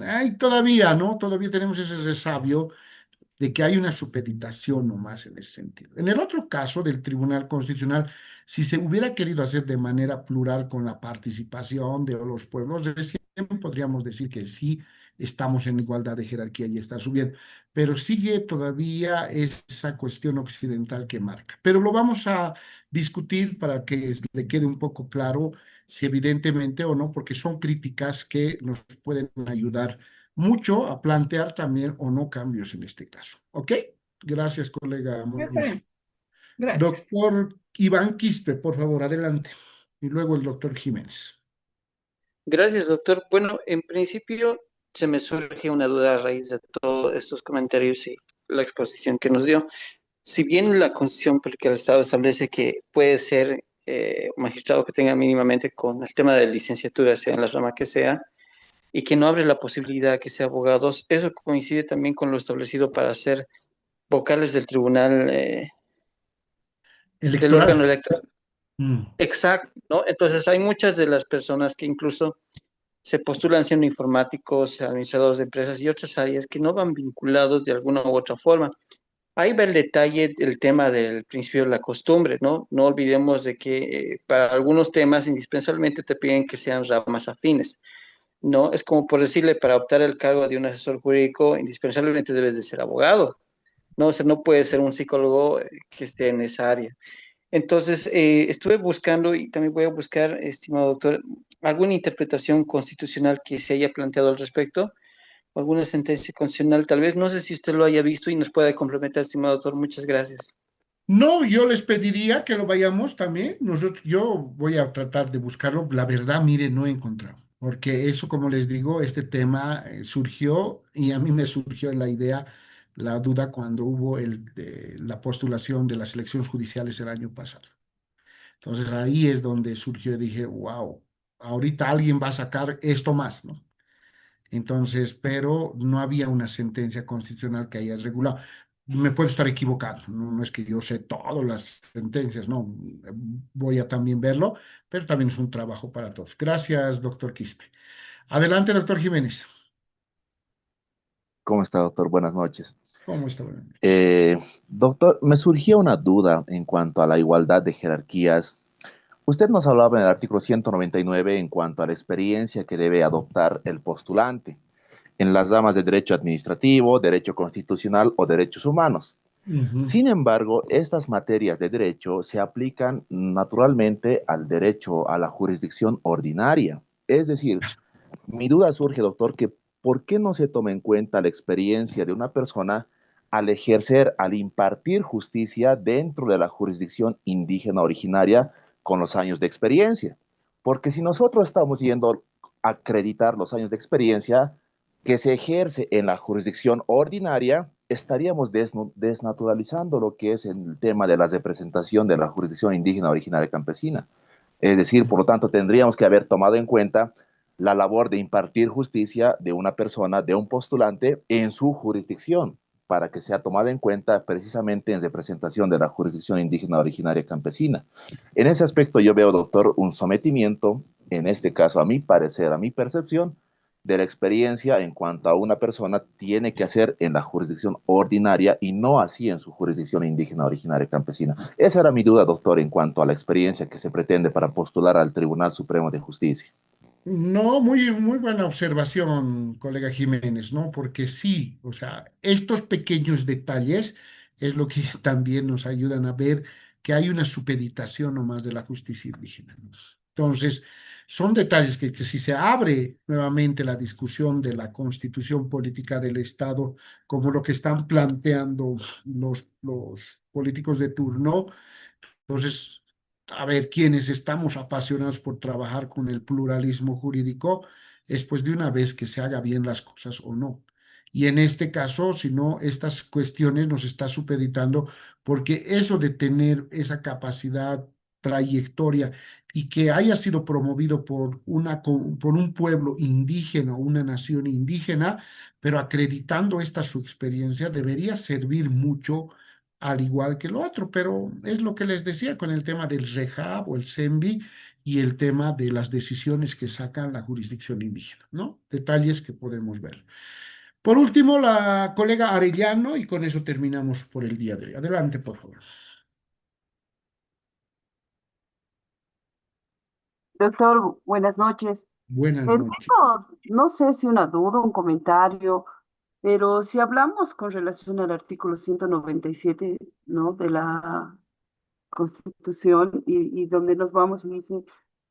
hay todavía, ¿no? Todavía tenemos ese resabio de que hay una supeditación nomás en ese sentido. En el otro caso del Tribunal Constitucional, si se hubiera querido hacer de manera plural con la participación de los pueblos, recién podríamos decir que sí estamos en igualdad de jerarquía y está subiendo, pero sigue todavía esa cuestión occidental que marca. Pero lo vamos a discutir para que le quede un poco claro si evidentemente o no, porque son críticas que nos pueden ayudar mucho a plantear también o no cambios en este caso. ¿Ok? Gracias, colega Está Muñoz. bien, gracias. Doctor Iván Quispe, por favor, adelante. Y luego el doctor Jiménez. Gracias, doctor. Bueno, en principio se me surge una duda a raíz de todos estos comentarios y la exposición que nos dio. Si bien la Constitución Política del Estado establece que puede ser un magistrado que tenga mínimamente con el tema de licenciatura, sea en la rama que sea, y que no abre la posibilidad que sea abogados. Eso coincide también con lo establecido para ser vocales del tribunal, del órgano Electoral. electoral. Mm. Exacto, ¿no? Entonces hay muchas de las personas que incluso se postulan siendo informáticos, administradores de empresas y otras áreas que no van vinculados de alguna u otra forma. Ahí va el detalle, el tema del principio de la costumbre, ¿no? No olvidemos de que para algunos temas indispensablemente te piden que sean ramas afines, ¿no? Es como por decirle, para optar el cargo de un asesor jurídico, indispensablemente debes de ser abogado, ¿no? O sea, no puedes ser un psicólogo que esté en esa área. Entonces, estuve buscando y también voy a buscar, estimado doctor, alguna interpretación constitucional que se haya planteado al respecto, o alguna sentencia constitucional, tal vez, no sé si usted lo haya visto y nos pueda complementar, estimado doctor. Muchas gracias. No, yo les pediría que lo vayamos también. Yo voy a tratar de buscarlo. La verdad, mire, no he encontrado. Porque eso, como les digo, este tema surgió y a mí me surgió la idea, la duda cuando hubo la postulación de las elecciones judiciales el año pasado. Entonces ahí es donde surgió y dije, wow, ahorita alguien va a sacar esto más, ¿no? Entonces, pero no había una sentencia constitucional que haya regulado. Me puedo estar equivocando, no, no es que yo sé todas las sentencias, no, voy a también verlo, pero también es un trabajo para todos. Gracias, doctor Quispe. Adelante, doctor Jiménez. ¿Cómo está, doctor? Buenas noches. ¿Cómo está? Eh, Doctor, me surgió una duda en cuanto a la igualdad de jerarquías. Usted nos hablaba en el artículo 199 en cuanto a la experiencia que debe adoptar el postulante en las ramas de derecho administrativo, derecho constitucional o derechos humanos. Ujú. Sin embargo, estas materias de derecho se aplican naturalmente al derecho a la jurisdicción ordinaria. Es decir, mi duda surge, doctor, que ¿por qué no se toma en cuenta la experiencia de una persona al ejercer, al impartir justicia dentro de la jurisdicción indígena originaria con los años de experiencia? Porque si nosotros estamos yendo a acreditar los años de experiencia que se ejerce en la jurisdicción ordinaria, estaríamos desnaturalizando lo que es el tema de la representación de la jurisdicción indígena originaria campesina. Es decir, por lo tanto, tendríamos que haber tomado en cuenta la labor de impartir justicia de una persona, de un postulante en su jurisdicción, para que sea tomada en cuenta precisamente en representación de la jurisdicción indígena originaria campesina. En ese aspecto yo veo, doctor, un sometimiento, en este caso a mi parecer, a mi percepción, de la experiencia en cuanto a una persona tiene que hacer en la jurisdicción ordinaria y no así en su jurisdicción indígena originaria campesina. Esa era mi duda, doctor, en cuanto a la experiencia que se pretende para postular al Tribunal Supremo de Justicia. No, muy, muy buena observación, colega Jiménez, ¿no? Porque sí, o sea, estos pequeños detalles es lo que también nos ayudan a ver que hay una supeditación nomás de la justicia indígena, ¿no? Entonces, son detalles que si se abre nuevamente la discusión de la constitución política del Estado, como lo que están planteando los políticos de turno, entonces, a ver, quienes estamos apasionados por trabajar con el pluralismo jurídico, es pues de una vez que se haga bien las cosas o no. Y en este caso, si no, estas cuestiones nos está supeditando porque eso de tener esa capacidad, trayectoria y que haya sido promovido por un pueblo indígena, una nación indígena, pero acreditando esta su experiencia, debería servir mucho al igual que lo otro, pero es lo que les decía con el tema del REHAB o el CENVI y el tema de las decisiones que sacan la jurisdicción indígena, ¿no? Detalles que podemos ver. Por último, la colega Arellano, y con eso terminamos por el día de hoy. Adelante, por favor. Doctor, buenas noches. Buenas noches. Tengo, no sé si una duda, un comentario, pero si hablamos con relación al artículo 197, ¿no? De la Constitución y donde nos vamos y dice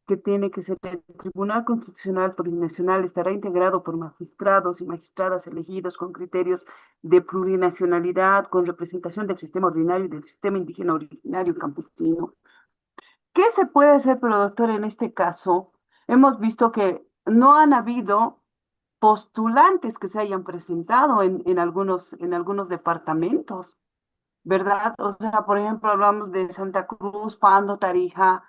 que tiene que ser el Tribunal Constitucional Plurinacional estará integrado por magistrados y magistradas elegidos con criterios de plurinacionalidad, con representación del sistema ordinario y del sistema indígena originario campesino. ¿Qué se puede hacer, pero doctor, en este caso? Hemos visto que no han habido postulantes que se hayan presentado en algunos departamentos, ¿verdad? O sea, por ejemplo, hablamos de Santa Cruz, Pando, Tarija,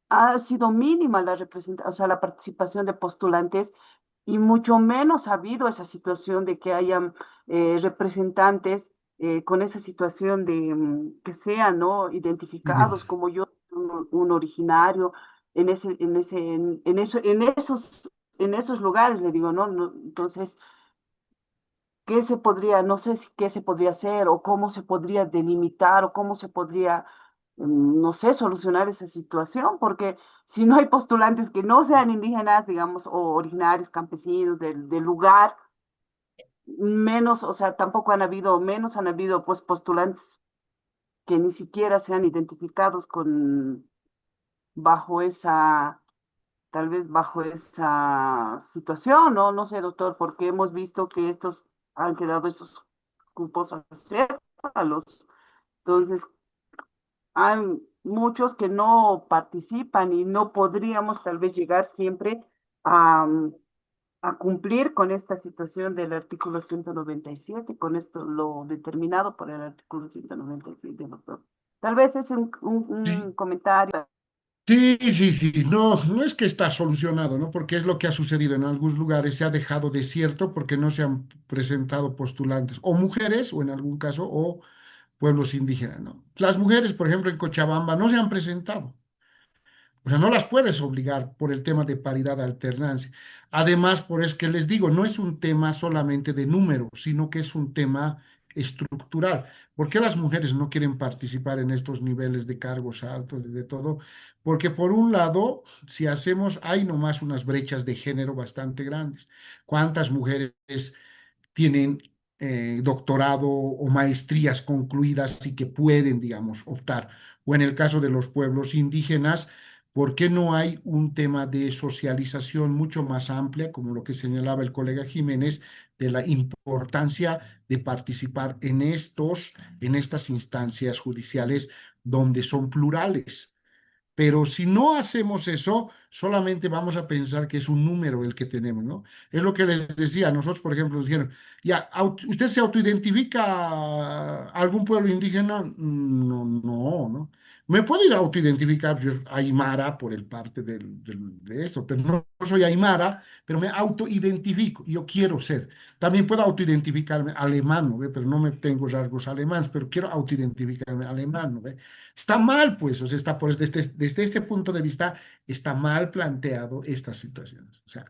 ha sido mínima la representación, o sea, la participación de postulantes y mucho menos ha habido esa situación de que hayan representantes con esa situación de que sean, ¿no?, identificados como yo, un originario en esos lugares, le digo, ¿no? Entonces, ¿qué se podría, no sé qué se podría hacer o cómo se podría delimitar o cómo se podría, no sé, solucionar esa situación? Porque si no hay postulantes que no sean indígenas, digamos, o originarios, campesinos del lugar, menos, o sea, tampoco menos han habido pues postulantes que ni siquiera sean identificados bajo esa, tal vez bajo esa situación, ¿no? No sé, doctor, porque hemos visto que estos han quedado esos cupos acéfalos. Entonces, hay muchos que no participan y no podríamos tal vez llegar siempre a, a cumplir con esta situación del artículo 197, con esto lo determinado por el artículo 197, doctor. Tal vez es un Sí, comentario. sí, sí, sí. No, no es que está solucionado, ¿no? Porque es lo que ha sucedido en algunos lugares, se ha dejado desierto porque no se han presentado postulantes, o mujeres, o en algún caso, o pueblos indígenas, ¿no? Las mujeres, por ejemplo, en Cochabamba no se han presentado. O sea, no las puedes obligar por el tema de paridad de alternancia. Además, por es que les digo, no es un tema solamente de número, sino que es un tema estructural. ¿Por qué las mujeres no quieren participar en estos niveles de cargos altos y de todo? Porque por un lado, si hacemos, hay nomás unas brechas de género bastante grandes. ¿Cuántas mujeres tienen doctorado o maestrías concluidas y que pueden, digamos, optar? O en el caso de los pueblos indígenas, ¿por qué no hay un tema de socialización mucho más amplia, como lo que señalaba el colega Jiménez, de la importancia de participar en estas instancias judiciales donde son plurales? Pero si no hacemos eso, solamente vamos a pensar que es un número el que tenemos, ¿no? Es lo que les decía, nosotros, por ejemplo, nos dijeron, ya, ¿usted se autoidentifica a algún pueblo indígena? No, no, no. Me puedo ir a autoidentificar, yo soy Aymara por el parte de eso, pero no soy Aymara, pero me autoidentifico, yo quiero ser. También puedo autoidentificarme alemán, ¿no ve? Pero no me tengo rasgos alemanes, pero quiero autoidentificarme alemán, ¿no ve? Está mal, pues, o sea, está desde este punto de vista, está mal planteado estas situaciones. O sea,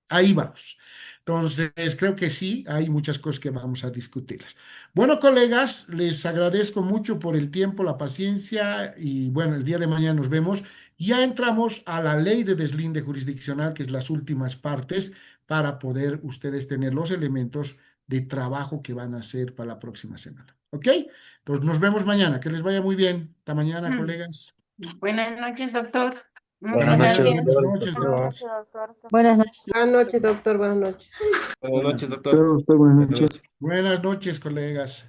ahí vamos. Entonces, creo que sí, hay muchas cosas que vamos a discutirlas. Bueno, colegas, les agradezco mucho por el tiempo, la paciencia y bueno, el día de mañana nos vemos. Ya entramos a la ley de deslinde jurisdiccional, que es las últimas partes, para poder ustedes tener los elementos de trabajo que van a hacer para la próxima semana. ¿Ok? Entonces nos vemos mañana. Que les vaya muy bien. Hasta mañana, colegas. Buenas noches, doctor. Buenas Muchas noches, gracias. Buenas doctor. noches, Hasta luego. doctor. Buenas noches. Buenas noches, doctor. Buenas noches. Buenas noches, doctor. Doctor, buenas noches. Buenas noches, colegas.